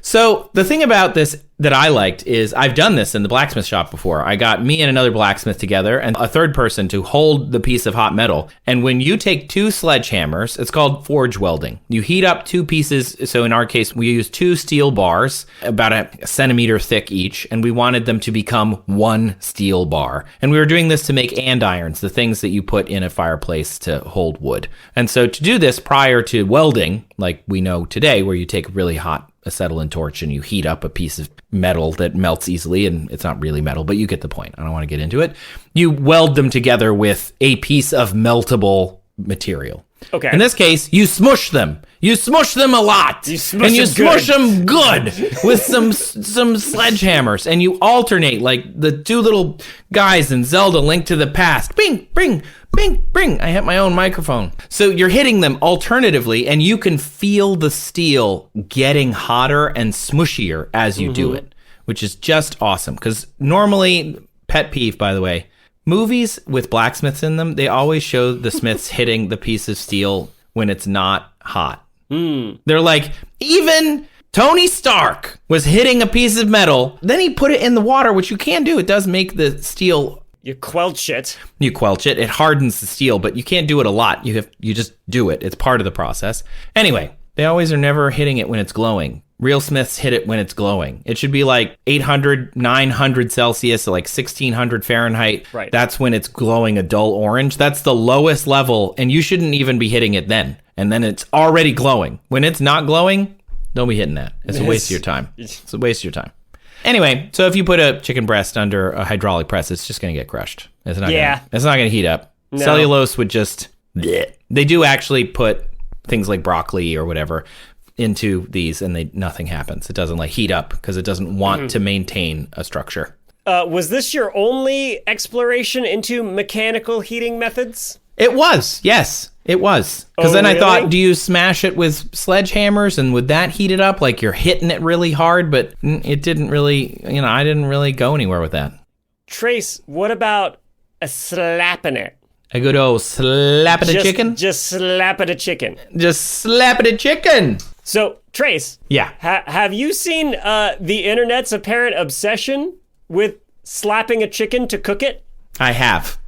So the thing about this that I liked is I've done this in the blacksmith shop before. I got me and another blacksmith together and a third person to hold the piece of hot metal. And when you take 2 sledgehammers, it's called forge welding. You heat up 2 pieces. So in our case, we used 2 steel bars, about a centimeter thick each, and we wanted them to become 1 steel bar. And we were doing this to make andirons, the things that you put in a fireplace to hold wood. And so to do this prior to welding, like we know today, where you take a really hot acetylene torch and you heat up a piece of metal that melts easily, and it's not really metal, but you get the point. I don't want to get into it. You weld them together with a piece of meltable material. Okay. In this case, you smush them. You smush them a lot. You smush them good with some sledgehammers, and you alternate like the 2 little guys in Zelda Link to the Past. Bing, bing, bing, bing. I hit my own microphone. So you're hitting them alternatively, and you can feel the steel getting hotter and smushier as you do it, which is just awesome. Because normally, pet peeve, by the way, movies with blacksmiths in them, they always show the smiths hitting the piece of steel when it's not hot. They're like, even Tony Stark was hitting a piece of metal, then he put it in the water, which you can do. It does make the steel... You quelch it. You quelch it. It hardens the steel, but you can't do it a lot. You just do it. It's part of the process. Anyway, they always are never hitting it when it's glowing. Real smiths hit it when it's glowing. It should be like 800, 900 Celsius, so like 1600 Fahrenheit. Right. That's when it's glowing a dull orange. That's the lowest level, and you shouldn't even be hitting it then. And then it's already glowing. When it's not glowing, don't be hitting that. It's a waste of your time. It's a waste of your time. Anyway, so if you put a chicken breast under a hydraulic press, it's just going to get crushed. It's not going to heat up. No. Cellulose would just... bleh. They do actually put things like broccoli or whatever into these, and nothing happens. It doesn't like heat up because it doesn't want to maintain a structure. was this your only exploration into mechanical heating methods? It was, yes, it was. Because then really? I thought, do you smash it with sledgehammers and would that heat it up? Like you're hitting it really hard, but it didn't really, I didn't really go anywhere with that. Trace, what about a slapping it? A good old slap at a chicken? Just slap at a chicken. Just slap at a chicken. So, Trace. Yeah. Have you seen the internet's apparent obsession with slapping a chicken to cook it? I have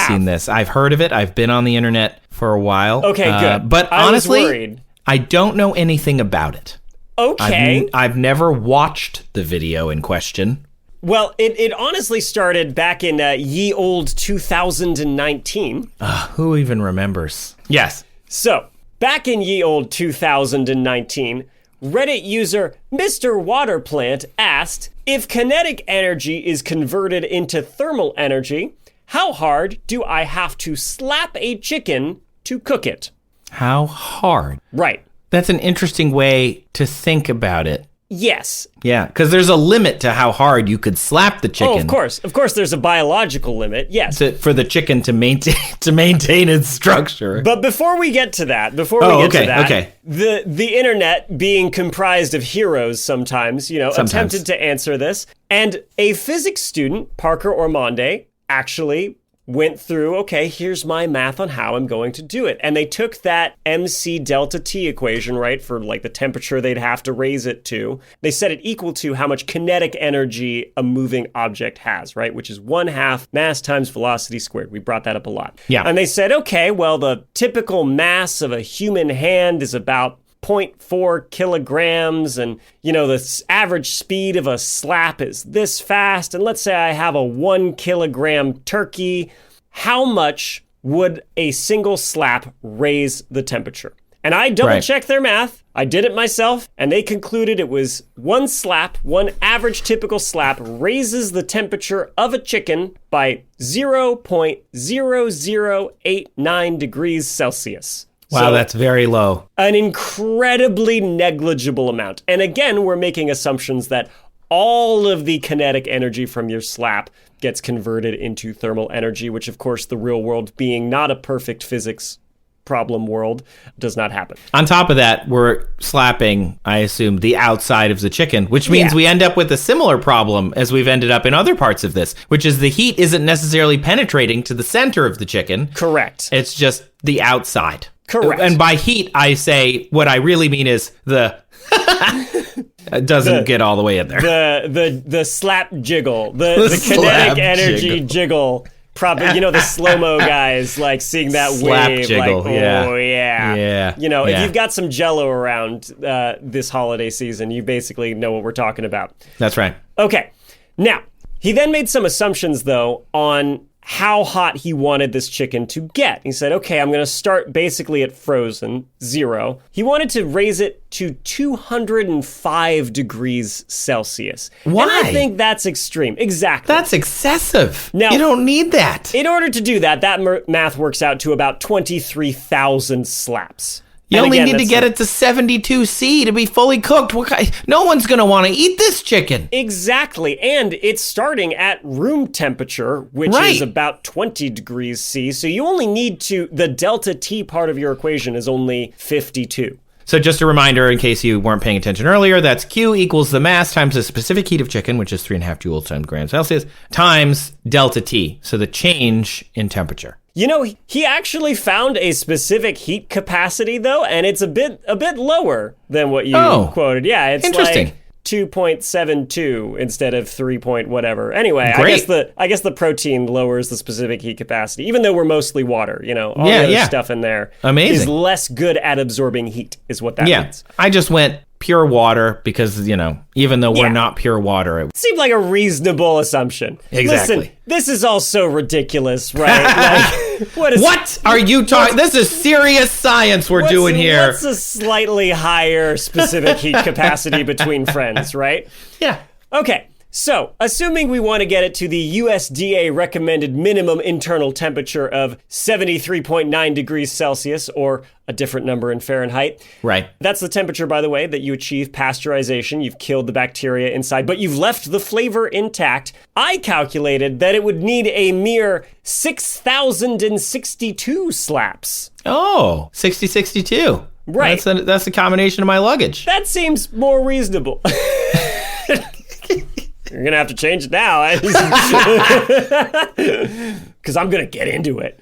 seen this. I've heard of it. I've been on the internet for a while. Okay, good. But I honestly, was worried. I don't know anything about it. Okay. I've never watched the video in question. Well, it honestly started back in ye old 2019. Who even remembers? Yes. So, back in ye old 2019, Reddit user Mr. Waterplant asked, if kinetic energy is converted into thermal energy, how hard do I have to slap a chicken to cook it? How hard? Right. That's an interesting way to think about it. Yes. Yeah, because there's a limit to how hard you could slap the chicken. Oh, of course. Of course, there's a biological limit. Yes. For the chicken to maintain its structure. But before we get to that, the internet, being comprised of heroes sometimes, attempted to answer this. And a physics student, Parker Ormonde, actually went through, okay, here's my math on how I'm going to do it. And they took that MC delta T equation, right, for like the temperature they'd have to raise it to. They set it equal to how much kinetic energy a moving object has, right, which is 1/2 mass times velocity squared. We brought that up a lot. Yeah. And they said, okay, well, the typical mass of a human hand is about 0.4 kilograms, and the average speed of a slap is this fast, and let's say I have a 1 kilogram turkey, how much would a single slap raise the temperature? And I double-checked their math, I did it myself, and they concluded it was one average typical slap raises the temperature of a chicken by 0.0089 degrees Celsius. Wow, that's very low. An incredibly negligible amount. And again, we're making assumptions that all of the kinetic energy from your slap gets converted into thermal energy, which of course the real world, being not a perfect physics problem world, does not happen. On top of that, we're slapping, I assume, the outside of the chicken, which means we end up with a similar problem as we've ended up in other parts of this, which is the heat isn't necessarily penetrating to the center of the chicken. Correct. It's just the outside. Correct. And by heat, I say what I really mean is the it doesn't get all the way in there. The slap jiggle, the kinetic energy jiggle. Probably, the slow-mo guys, like seeing that slap wave, jiggle, like, yeah. If you've got some Jell-O around this holiday season, you basically know what we're talking about. That's right. Okay. Now, he then made some assumptions, though, on how hot he wanted this chicken to get. He said, okay, I'm going to start basically at frozen, 0. He wanted to raise it to 205 degrees Celsius. Why? And I think that's extreme. Exactly. That's excessive. Now, you don't need that. In order to do that, math works out to about 23,000 slaps. You only need to get it to 72 C to be fully cooked. No one's going to want to eat this chicken. Exactly. And it's starting at room temperature, which is about 20 degrees C. So you only need the delta T part of your equation is only 52. So just a reminder, in case you weren't paying attention earlier, that's Q equals the mass times the specific heat of chicken, which is 3.5 joules times grams Celsius, times delta T, so the change in temperature. He actually found a specific heat capacity, though, and it's a bit lower than what you quoted. Yeah, it's interesting. Like 2.72 instead of 3 point whatever. Anyway, Great. I guess the protein lowers the specific heat capacity, even though we're mostly water. All the other stuff in there is less good at absorbing heat, is what that means. I just went pure water because, even though we're not pure water. It seemed like a reasonable assumption. Exactly. Listen, this is all so ridiculous, right? What are you talking? This is serious science we're doing here. What's a slightly higher specific heat capacity between friends, right? Yeah. Okay. So, assuming we want to get it to the USDA recommended minimum internal temperature of 73.9 degrees Celsius, or a different number in Fahrenheit. Right. That's the temperature, by the way, that you achieve pasteurization. You've killed the bacteria inside, but you've left the flavor intact. I calculated that it would need a mere 6,062 slaps. Oh, 60-62. Right. That's a combination of my luggage. That seems more reasonable. You're going to have to change it now. Because I'm going to get into it.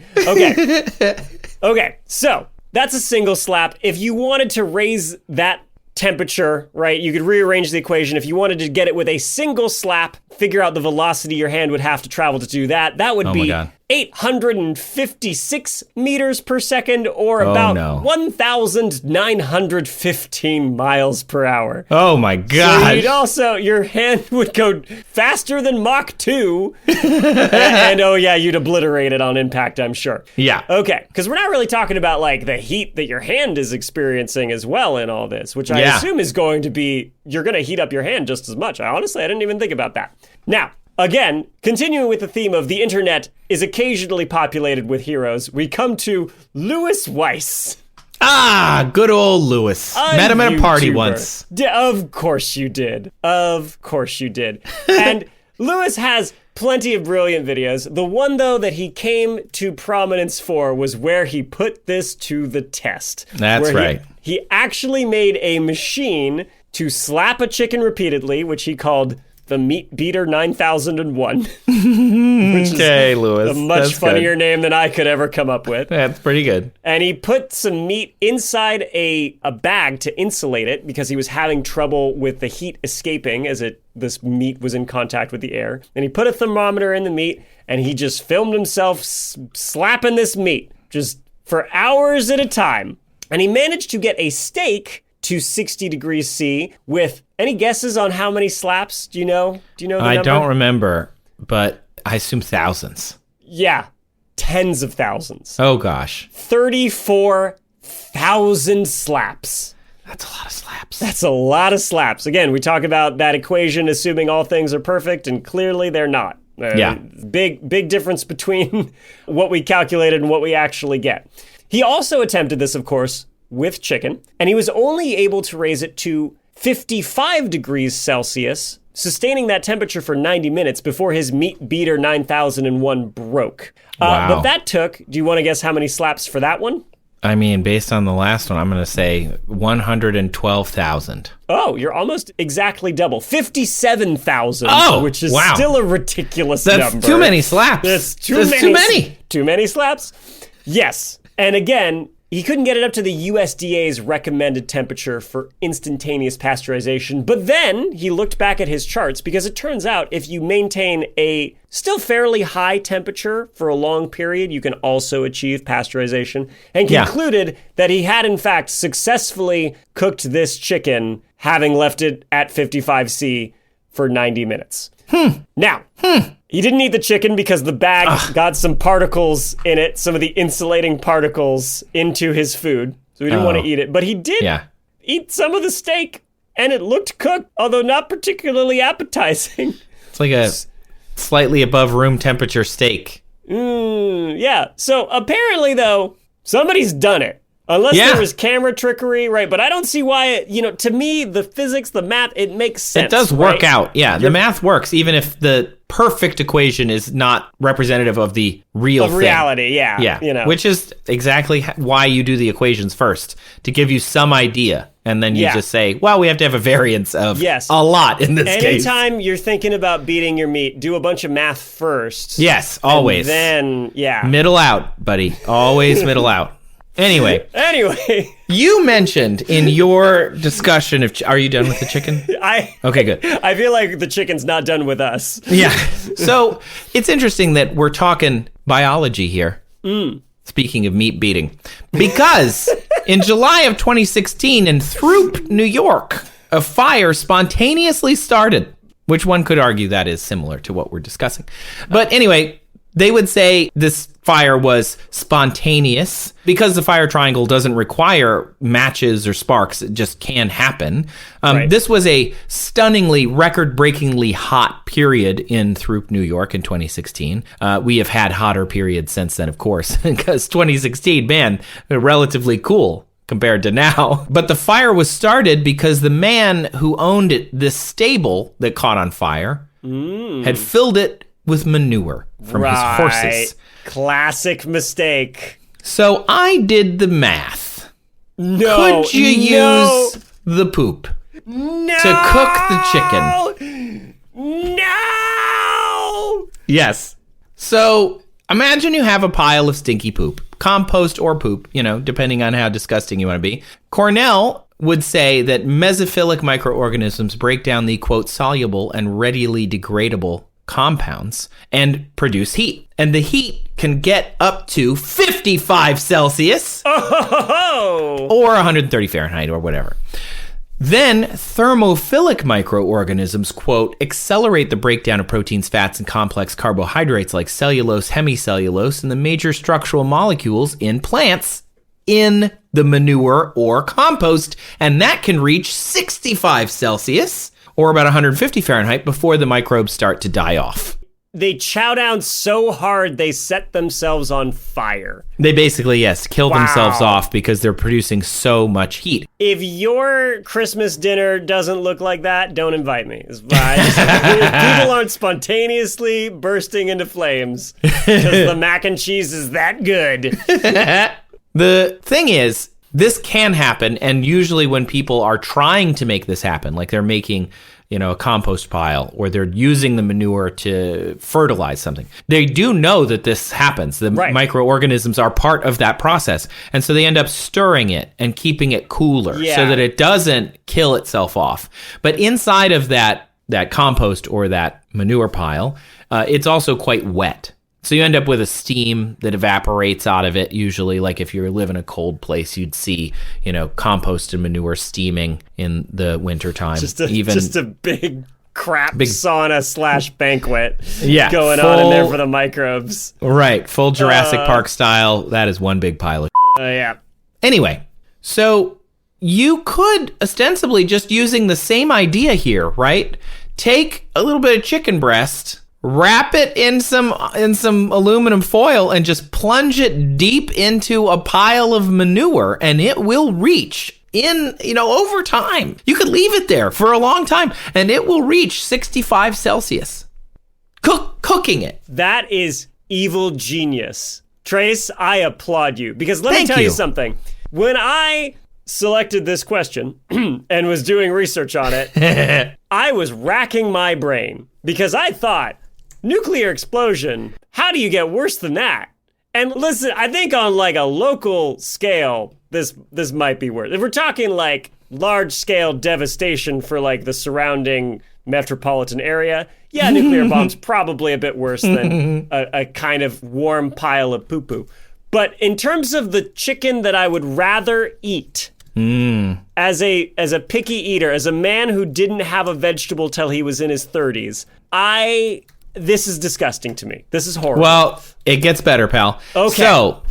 Okay, so that's a single slap. If you wanted to raise that temperature, right, you could rearrange the equation. If you wanted to get it with a single slap, figure out the velocity your hand would have to travel to do that. That would be 856 meters per second, or about 1,915 miles per hour. Oh my God. So your hand would go faster than Mach 2. and you'd obliterate it on impact, I'm sure. Yeah. Okay, because we're not really talking about like the heat that your hand is experiencing as well in all this, which I assume is going to be, you're going to heat up your hand just as much. Honestly, I didn't even think about that. Now, again, continuing with the theme of the internet is occasionally populated with heroes, we come to Louis Weiss. Ah, good old Louis. Met him at a party once. Of course you did. And Louis has plenty of brilliant videos. The one, though, that he came to prominence for was where he put this to the test. That's right. He actually made a machine to slap a chicken repeatedly, which he called the Meat Beater 9001. Which is Louis. a much funnier name than I could ever come up with. That's pretty good. And he put some meat inside a bag to insulate it because he was having trouble with the heat escaping as this meat was in contact with the air. And he put a thermometer in the meat, and he just filmed himself slapping this meat just for hours at a time. And he managed to get a steak to 60 degrees C with any guesses on how many slaps? Do you know the number? I don't remember, but I assume thousands. Yeah, tens of thousands. Oh gosh. 34,000 slaps. That's a lot of slaps. That's a lot of slaps. Again, we talk about that equation assuming all things are perfect, and clearly they're not. Big difference between what we calculated and what we actually get. He also attempted this, of course, with chicken, and he was only able to raise it to 55 degrees Celsius, sustaining that temperature for 90 minutes before his Meat Beater 9001 broke. Wow. But that took, do you want to guess how many slaps for that one? I mean, based on the last one, I'm going to say 112,000. Oh, you're almost exactly double. 57,000, which is still a ridiculous number. That's too many slaps. That's too many. Too many slaps? Yes. And again, he couldn't get it up to the USDA's recommended temperature for instantaneous pasteurization. But then he looked back at his charts, because it turns out if you maintain a still fairly high temperature for a long period, you can also achieve pasteurization, and concluded that he had in fact successfully cooked this chicken, having left it at 55°C for 90 minutes. Now, he didn't eat the chicken because the bag got some particles in it, some of the insulating particles into his food. So he didn't want to eat it. But he did eat some of the steak, and it looked cooked, although not particularly appetizing. It's like a slightly above room temperature steak. Yeah. So apparently, though, somebody's done it. Unless there was camera trickery, right? But I don't see why, to me, the physics, the math, it makes sense. It does work out. Yeah, the math works, even if the perfect equation is not representative of the real thing. Reality, yeah. Yeah, which is exactly why you do the equations first, to give you some idea. And then you just say, well, we have to have a variance of a lot in this case. Anytime you're thinking about beating your meat, do a bunch of math first. Yes, always. And then, middle out, buddy. Always middle out. Anyway, you mentioned in your discussion of, are you done with the chicken? Okay, good. I feel like the chicken's not done with us. Yeah. So it's interesting that we're talking biology here. Speaking of meat beating, because in July of 2016 in Throop, New York, a fire spontaneously started, which one could argue that is similar to what we're discussing. But anyway, they would say this fire was spontaneous. Because the fire triangle doesn't require matches or sparks, it just can happen. Right. This was a stunningly, record-breakingly hot period in Throop, New York in 2016. We have had hotter periods since then, of course, because 2016, man, relatively cool compared to now. But the fire was started because the man who owned this stable that caught on fire had filled it with manure from his horses. Classic mistake. So I did the math. No. Could you use the poop to cook the chicken? No! Yes. So imagine you have a pile of stinky poop, compost or poop, depending on how disgusting you want to be. Cornell would say that mesophilic microorganisms break down the, quote, soluble and readily degradable compounds and produce heat. And the heat can get up to 55 Celsius or 130 Fahrenheit or whatever. Then thermophilic microorganisms, quote, accelerate the breakdown of proteins, fats, and complex carbohydrates like cellulose, hemicellulose, and the major structural molecules in plants in the manure or compost. And that can reach 65 Celsius or about 150 Fahrenheit before the microbes start to die off. They chow down so hard they set themselves on fire. They basically, yes, kill themselves off because they're producing so much heat. If your Christmas dinner doesn't look like that, don't invite me. It's fine. People aren't spontaneously bursting into flames because the mac and cheese is that good. The thing is, this can happen, and usually when people are trying to make this happen, like they're making, a compost pile, or they're using the manure to fertilize something, they do know that this happens. The microorganisms are part of that process, and so they end up stirring it and keeping it cooler so that it doesn't kill itself off. But inside of that compost or that manure pile, it's also quite wet. So you end up with a steam that evaporates out of it. Usually, like if you live in a cold place, you'd see, compost and manure steaming in the wintertime. Just a big crap sauna / banquet going full, on in there for the microbes. Right. Full Jurassic Park style. That is one big pile of yeah. Anyway, so you could ostensibly, just using the same idea here, right? Take a little bit of chicken breast, wrap it in some aluminum foil, and just plunge it deep into a pile of manure, and it will reach over time. You could leave it there for a long time, and it will reach 65 Celsius. Cooking it. That is evil genius. Trace, I applaud you, because let me tell you something. When I selected this question and was doing research on it, I was racking my brain because I thought, nuclear explosion, how do you get worse than that? And listen, I think on like a local scale, this might be worse. If we're talking like large scale devastation for like the surrounding metropolitan area, yeah, nuclear bomb's probably a bit worse than a kind of warm pile of poo-poo. But in terms of the chicken that I would rather eat, as a picky eater, as a man who didn't have a vegetable till he was in his 30s, this is disgusting to me. This is horrible. Well, it gets better, pal. Okay. So,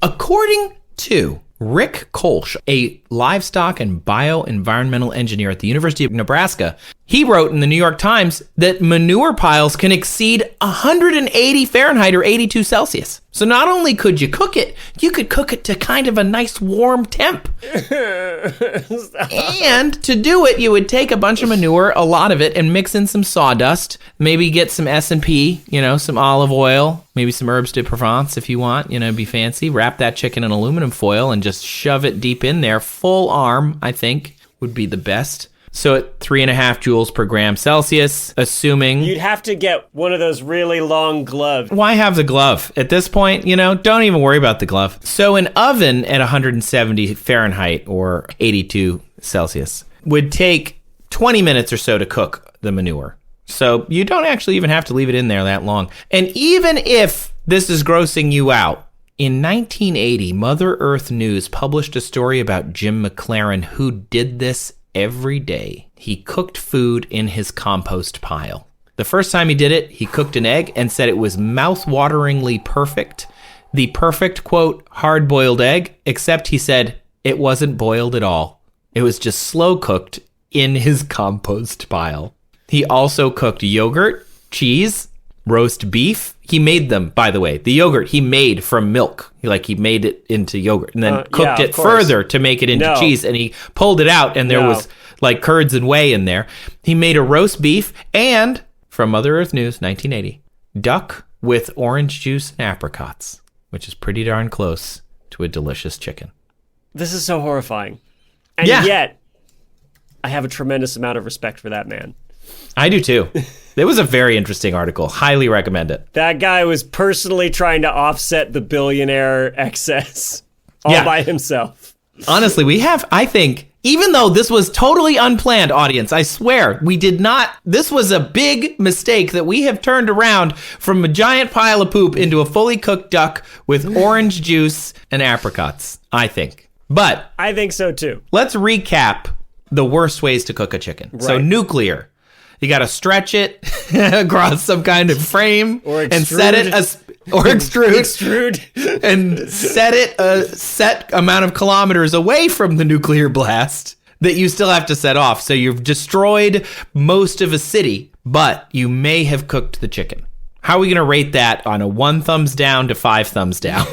according to Rick Kolsch, a livestock and bioenvironmental engineer at the University of Nebraska, he wrote in the New York Times that manure piles can exceed 180 Fahrenheit or 82 Celsius. So not only could you cook it, you could cook it to kind of a nice warm temp. And to do it, you would take a bunch of manure, a lot of it, and mix in some sawdust, maybe get some S&P, some olive oil, maybe some herbes de Provence if you want, be fancy. Wrap that chicken in aluminum foil and just shove it deep in there. Full arm, I think, would be the best. So at 3.5 joules per gram Celsius, assuming... You'd have to get one of those really long gloves. Why have the glove? At this point, don't even worry about the glove. So an oven at 170 Fahrenheit or 82 Celsius would take 20 minutes or so to cook the manure. So you don't actually even have to leave it in there that long. And even if this is grossing you out, in 1980, Mother Earth News published a story about Jim McLaren, who did this every day. He cooked food in his compost pile. The first time he did it, he cooked an egg and said it was mouth-wateringly perfect. The perfect, quote, hard-boiled egg, except he said it wasn't boiled at all. It was just slow cooked in his compost pile. He also cooked yogurt, cheese, roast beef. He made them, by the way. The yogurt he made from milk. He made it into yogurt and then cooked it further to make it into cheese. And he pulled it out and there was like curds and whey in there. He made a roast beef and, from Mother Earth News, 1980, duck with orange juice and apricots, which is pretty darn close to a delicious chicken. This is so horrifying. And yet, I have a tremendous amount of respect for that man. I do too. It was a very interesting article. Highly recommend it. That guy was personally trying to offset the billionaire excess all by himself. Honestly, we have, I think, even though this was totally unplanned, audience, I swear, we did not, this was a big mistake that we have turned around from a giant pile of poop into a fully cooked duck with orange juice and apricots, I think. But I think so too. Let's recap the worst ways to cook a chicken. Right. So nuclear. You got to stretch it across some kind of frame and set it or extrude and set it a set amount of kilometers away from the nuclear blast that you still have to set off. So you've destroyed most of a city, but you may have cooked the chicken. How are we going to rate that on a 1 thumbs down to 5 thumbs down?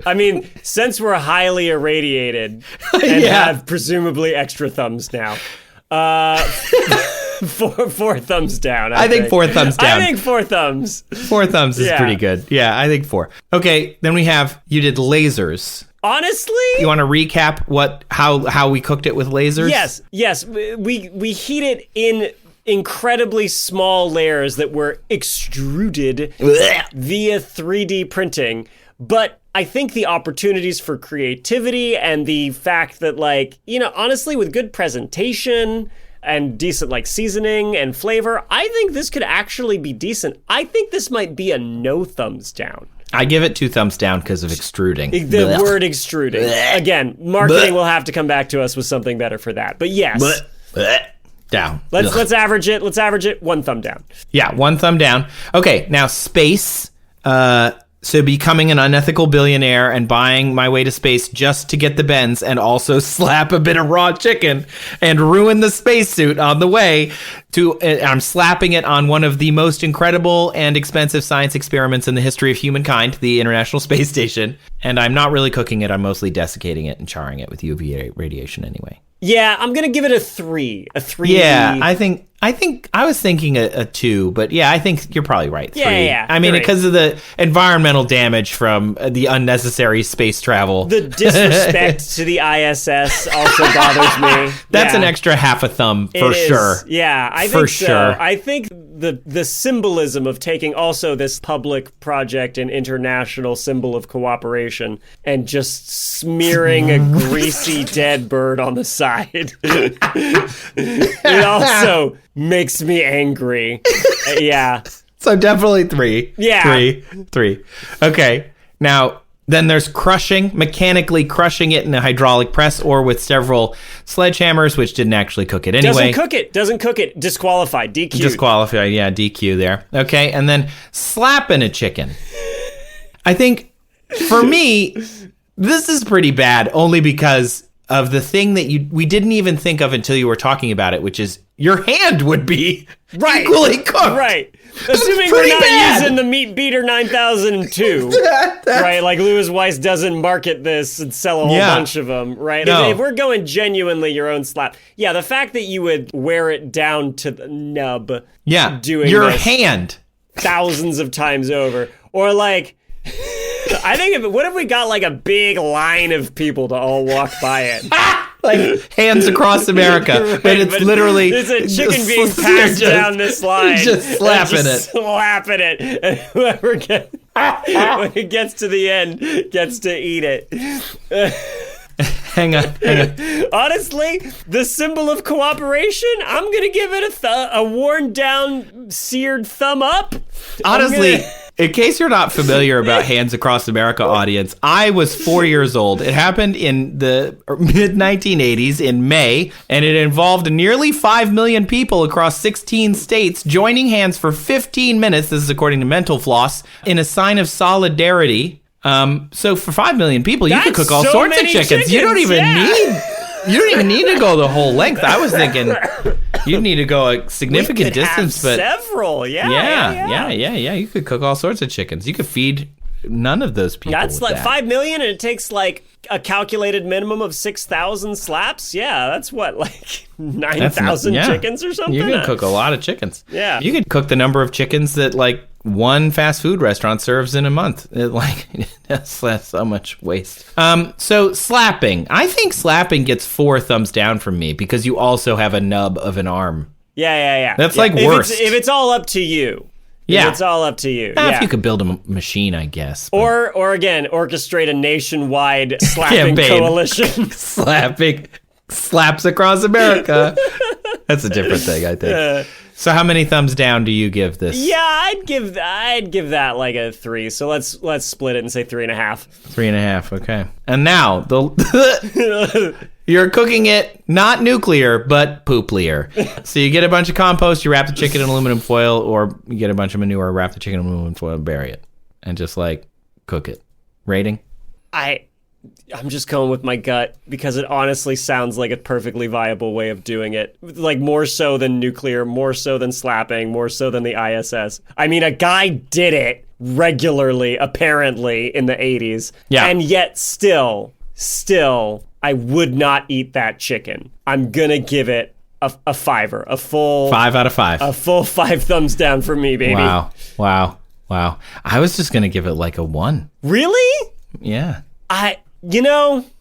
I mean, since we're highly irradiated and have presumably extra thumbs now, 4 thumbs down. I think 4 thumbs down. I think 4 thumbs. 4 thumbs is pretty good. Yeah, I think 4. Okay, then you did lasers. Honestly? You want to recap how we cooked it with lasers? Yes. We heat it in incredibly small layers that were extruded via 3D printing. But I think the opportunities for creativity and the fact that, honestly, with good presentation and decent, seasoning and flavor, I think this could actually be decent. I think this might be a no thumbs down. I give it 2 thumbs down because of extruding. The word extruding. Again, marketing will have to come back to us with something better for that. But yes. Down. Let's average it. Let's average it. 1 thumb down. Yeah, 1 thumb down. Okay, now space. So becoming an unethical billionaire and buying my way to space just to get the bends and also slap a bit of raw chicken and ruin the spacesuit on the way to, I'm slapping it on one of the most incredible and expensive science experiments in the history of humankind, the International Space Station. And I'm not really cooking it. I'm mostly desiccating it and charring it with UV radiation anyway. Yeah, I'm going to give it a 3. A 3. Yeah, I think I was thinking a 2, but yeah, I think you're probably right. 3. Yeah. I mean, because of the environmental damage from the unnecessary space travel. The disrespect to the ISS also bothers me. That's an extra half a thumb for sure. Yeah, I think so. Sure. I think the symbolism of taking also this public project and international symbol of cooperation and just smearing a greasy dead bird on the side. It also makes me angry. Yeah. So definitely 3. Yeah. 3. Okay. Now, then there's mechanically crushing it in a hydraulic press or with several sledgehammers, which didn't actually cook it anyway. Doesn't cook it. Disqualified. DQ. Disqualified. Yeah, DQ there. Okay. And then slapping a chicken. I think for me, this is pretty bad only because of the thing that we didn't even think of until you were talking about it, which is your hand would be equally cooked. Right. Assuming we're not using the Meat Beater 9002, right? Like Louis Weiss doesn't market this and sell a whole bunch of them, right? No. If we're going genuinely your own slap, the fact that you would wear it down to the nub, doing your this hand thousands of times over, or I think what if we got a big line of people to all walk by it? Hands across America, right, but literally it's a chicken being passed down this line, just slapping it, and whoever when it gets to the end gets to eat it. Hang on. Honestly, the symbol of cooperation, I'm gonna give it a worn down, seared thumb up. Honestly, In case you're not familiar about Hands Across America audience, I was 4 years old. It happened in the mid-1980s in May, and it involved nearly 5 million people across 16 states joining hands for 15 minutes, this is according to Mental Floss, in a sign of solidarity. So for 5 million people, you could cook all sorts of chickens. You don't even need to go the whole length. I was thinking you need to go a significant distance, but several. Yeah. You could cook all sorts of chickens. You could feed none of those people. That's like 5 million, and it takes like a calculated minimum of 6,000 slaps. Yeah, that's what, like 9,000 chickens or something. You can cook a lot of chickens. Yeah, you could cook the number of chickens that like one fast food restaurant serves in a month. That's so much waste. So slapping. I think slapping gets 4 thumbs down from me because you also have a nub of an arm. Yeah. That's like worst. If it's all up to you. Yeah. It's all up to you. If you could build a machine, I guess. But. Or again, orchestrate a nationwide slapping coalition. Slaps across America. That's a different thing, I think. So how many thumbs down do you give this? Yeah, I'd give that like a 3. So let's split it and say 3.5. 3.5. Okay. And now you're cooking it not nuclear but pooplear. So you get a bunch of compost, you wrap the chicken in aluminum foil, or you get a bunch of manure, wrap the chicken in aluminum foil, and bury it, and just like cook it. Rating? I'm just going with my gut because it honestly sounds like a perfectly viable way of doing it. Like more so than nuclear, more so than slapping, more so than the ISS. I mean, a guy did it regularly, apparently, in the 80s. Yeah. And yet still, I would not eat that chicken. I'm going to give it a fiver, a full 5 out of 5. A full 5 thumbs down for me, baby. Wow. I was just going to give it like a 1. Really? Yeah.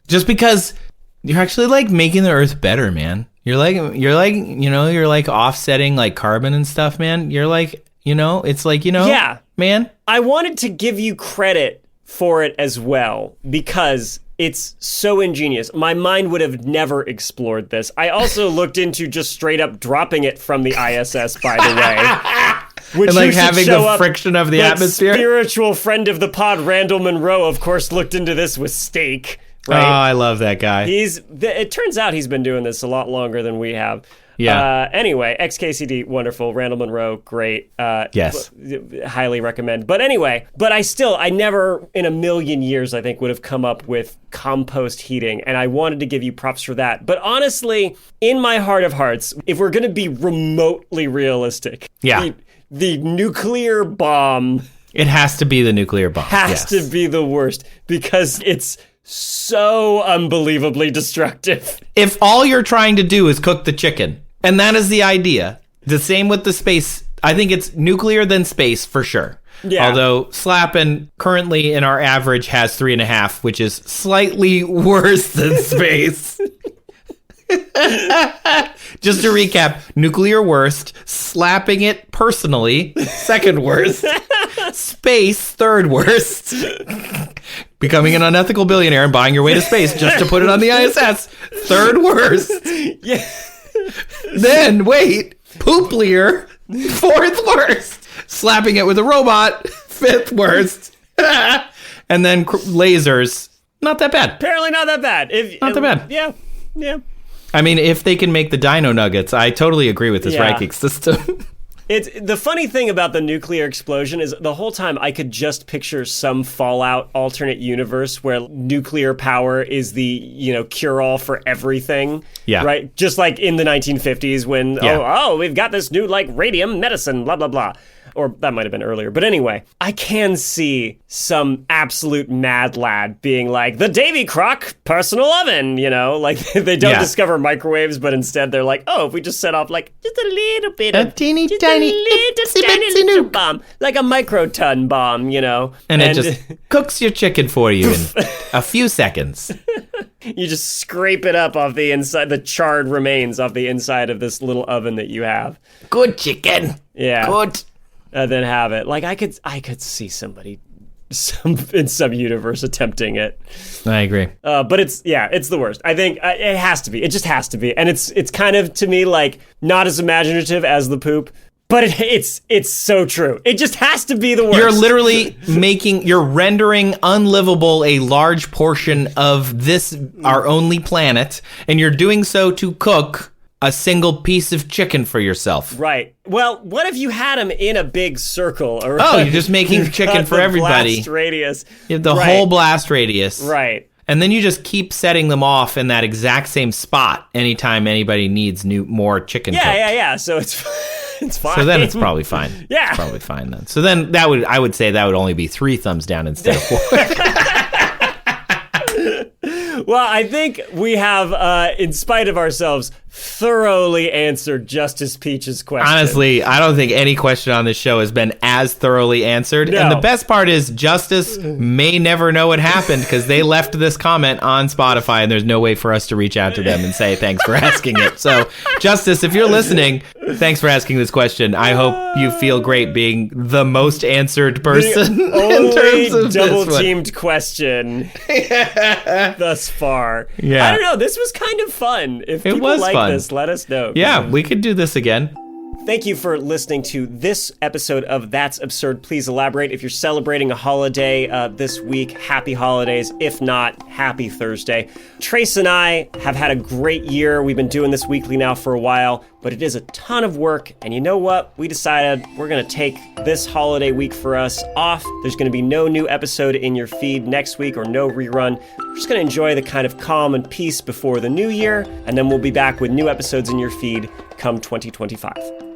Just because you're actually like making the earth better, man. You're like offsetting like carbon and stuff, man. You're like, it's like, yeah, man. I wanted to give you credit for it as well because it's so ingenious. My mind would have never explored this. I also looked into just straight up dropping it from the ISS, by the way. Which and like having the friction of the atmosphere. Spiritual friend of the pod, Randall Monroe, of course, looked into this with steak. Right? Oh, I love that guy. It turns out he's been doing this a lot longer than we have. Yeah. Anyway, XKCD, wonderful. Randall Monroe, great. Yes. Highly recommend. But anyway, I never in a million years, I think, would have come up with compost heating. And I wanted to give you props for that. But honestly, in my heart of hearts, if we're going to be remotely realistic, the nuclear bomb. It has to be the nuclear bomb. Has to be the worst because it's so unbelievably destructive. If all you're trying to do is cook the chicken, and that is the idea, the same with the space, I think it's nuclear than space for sure. Yeah. Although slapping currently in our average has 3.5, which is slightly worse than space. Just to recap, nuclear worst, slapping it personally, second worst, space, third worst, becoming an unethical billionaire and buying your way to space just to put it on the ISS, third worst. Yeah. Then, pooplear, fourth worst, slapping it with a robot, fifth worst, and then lasers, not that bad. Apparently not that bad. Not that bad. Yeah. I mean, if they can make the dino nuggets, I totally agree with this ranking system. It's the funny thing about the nuclear explosion is the whole time I could just picture some Fallout alternate universe where nuclear power is the, cure-all for everything. Yeah. Right? Just like in the 1950s when, we've got this new, radium medicine, blah, blah, blah. Or that might have been earlier. But anyway, I can see some absolute mad lad being like, the Davy Crock personal oven, they don't discover microwaves, but instead they're like, if we just set off just a little bit of... tiny little bomb. Like a microton bomb, And it just cooks your chicken for you in a few seconds. You just scrape it up off the inside, the charred remains off the inside of this little oven that you have. Good chicken. Yeah. Good. And then have it. I could see somebody in some universe attempting it. I agree. But it's the worst. I think it has to be. It just has to be. And it's kind of, to me, not as imaginative as the poop, But it's so true. It just has to be the worst. You're literally you're rendering unlivable a large portion of this, our only planet, and you're doing so to cook a single piece of chicken for yourself. Right. Well, what if you had them in a big circle around? Oh, you're just making chicken for everybody. Blast radius. You have the whole blast radius. Right. And then you just keep setting them off in that exact same spot anytime anybody needs more chicken cooked. Yeah. So it's fine. So then it's probably fine. Yeah. It's probably fine then. So then I would say that would only be 3 thumbs down instead of 4. Well, I think we have, in spite of ourselves, thoroughly answered Justice Peach's question. Honestly, I don't think any question on this show has been as thoroughly answered. No. And the best part is Justice may never know what happened because they left this comment on Spotify and there's no way for us to reach out to them and say thanks for asking it. So, Justice, if you're listening, thanks for asking this question. I hope you feel great being the most answered person The only in terms of double-teamed question thus far. Yeah. I don't know. This was kind of fun. If It people was like fun. this, let us know. Yeah, we could do this again. Thank you for listening to this episode of That's Absurd. Please elaborate. If you're celebrating a holiday this week, happy holidays. If not, happy Thursday. Trace and I have had a great year. We've been doing this weekly now for a while, but it is a ton of work. And you know what? We decided we're going to take this holiday week for us off. There's going to be no new episode in your feed next week or no rerun. We're just going to enjoy the kind of calm and peace before the new year, and then we'll be back with new episodes in your feed come 2025.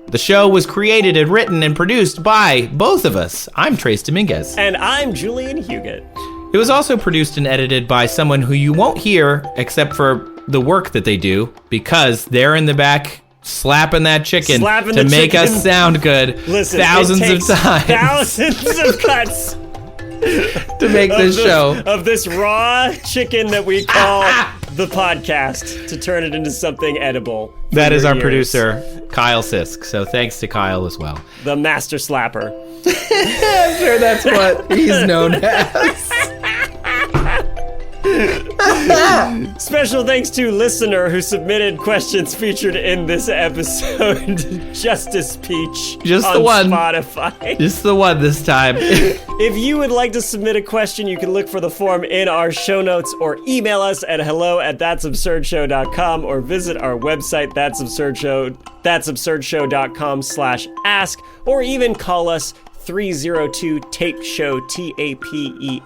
The show was created and written and produced by both of us. I'm Trace Dominguez. And I'm Julian Huguet. It was also produced and edited by someone who you won't hear except for the work that they do because they're in the back slapping that chicken to make us sound good. Listen, thousands of times. Thousands of cuts. To make this show. Of this raw chicken that we call the podcast to turn it into something edible. That is our producer, Kyle Sisk. So thanks to Kyle as well. The master slapper. I'm sure that's what he's known as. Special thanks to listener who submitted questions featured in this episode, Justice Peach. Just on the one. Spotify. Just the one this time. If you would like to submit a question, you can look for the form in our show notes or email us at hello@that'sabsurdshow.com or visit our website, that'sabsurdshow.com/ask, or even call us 302-TAPE-SHOW, TAPESHO.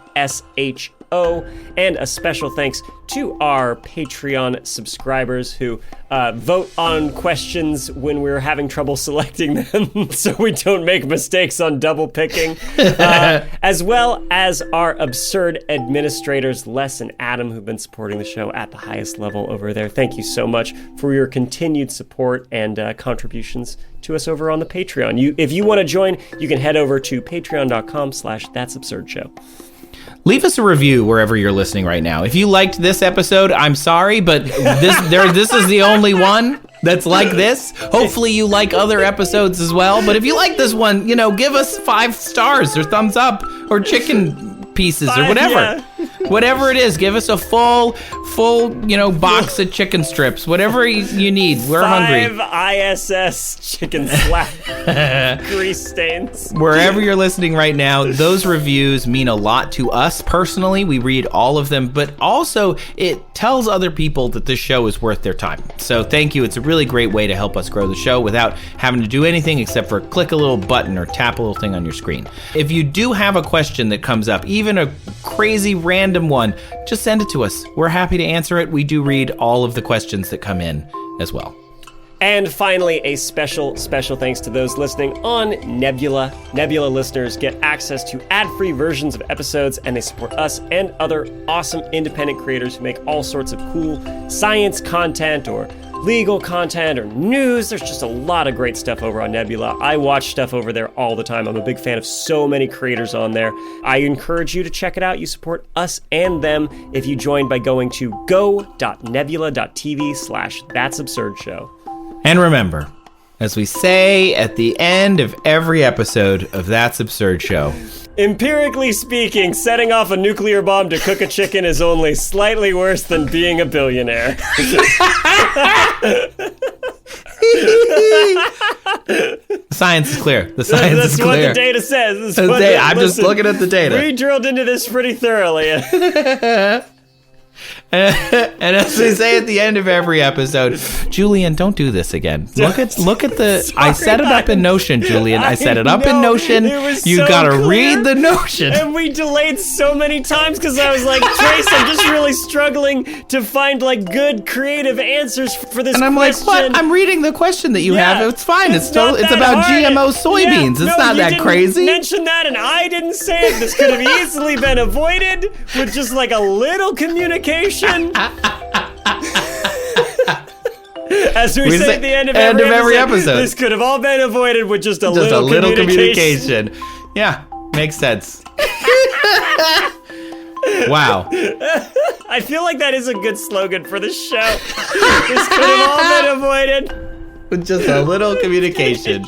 And a special thanks to our Patreon subscribers who vote on questions when we're having trouble selecting them so we don't make mistakes on double picking, as well as our absurd administrators, Les and Adam, who've been supporting the show at the highest level over there. Thank you so much for your continued support and contributions to us over on the Patreon. If you want to join, you can head over to patreon.com/that'sabsurdshow. Leave us a review wherever you're listening right now. If you liked this episode, I'm sorry, but this is the only one that's like this. Hopefully you like other episodes as well. But if you like this one, give us 5 stars or thumbs up or chicken pieces or whatever. Yeah. Whatever it is, give us a full, box of chicken strips. Whatever you need. We're hungry. 5 ISS chicken slap grease stains. Wherever you're listening right now, those reviews mean a lot to us personally. We read all of them, but also it tells other people that this show is worth their time. So thank you. It's a really great way to help us grow the show without having to do anything except for click a little button or tap a little thing on your screen. If you do have a question that comes up, even a crazy random one, just send it to us. We're happy to answer it. We do read all of the questions that come in as well. And finally, a special thanks to those listening on Nebula. Nebula listeners get access to ad-free versions of episodes, and they support us and other awesome independent creators who make all sorts of cool science content or legal content or news. There's just a lot of great stuff over on Nebula. I watch stuff over there all the time. I'm a big fan of so many creators on there. I encourage you to check it out. You support us and them if you join by going to go.nebula.tv/that'sabsurdshow. And remember, as we say at the end of every episode of That's Absurd Show, empirically speaking, setting off a nuclear bomb to cook a chicken is only slightly worse than being a billionaire. science is clear. The science That's is what clear. the data says. I'm just looking at the data. We drilled into this pretty thoroughly. And as we say at the end of every episode, Julian, don't do this again. Look at the. I set it up in Notion, Julian. I set it up in Notion. You gotta read the Notion. And we delayed so many times because I was like, Trace, I'm just really struggling to find like good creative answers for this. And I'm question. like, what? I'm reading the question that you have. It's fine. It's not that about hard. GMO soybeans. It's not that crazy. Mention that, and I didn't say it. This could have easily been avoided with just like a little communication. As we say at the end of every episode, this could have all been avoided with just a little communication. Yeah, makes sense. Wow. I feel like that is a good slogan for the show. This could have all been avoided with just a little communication.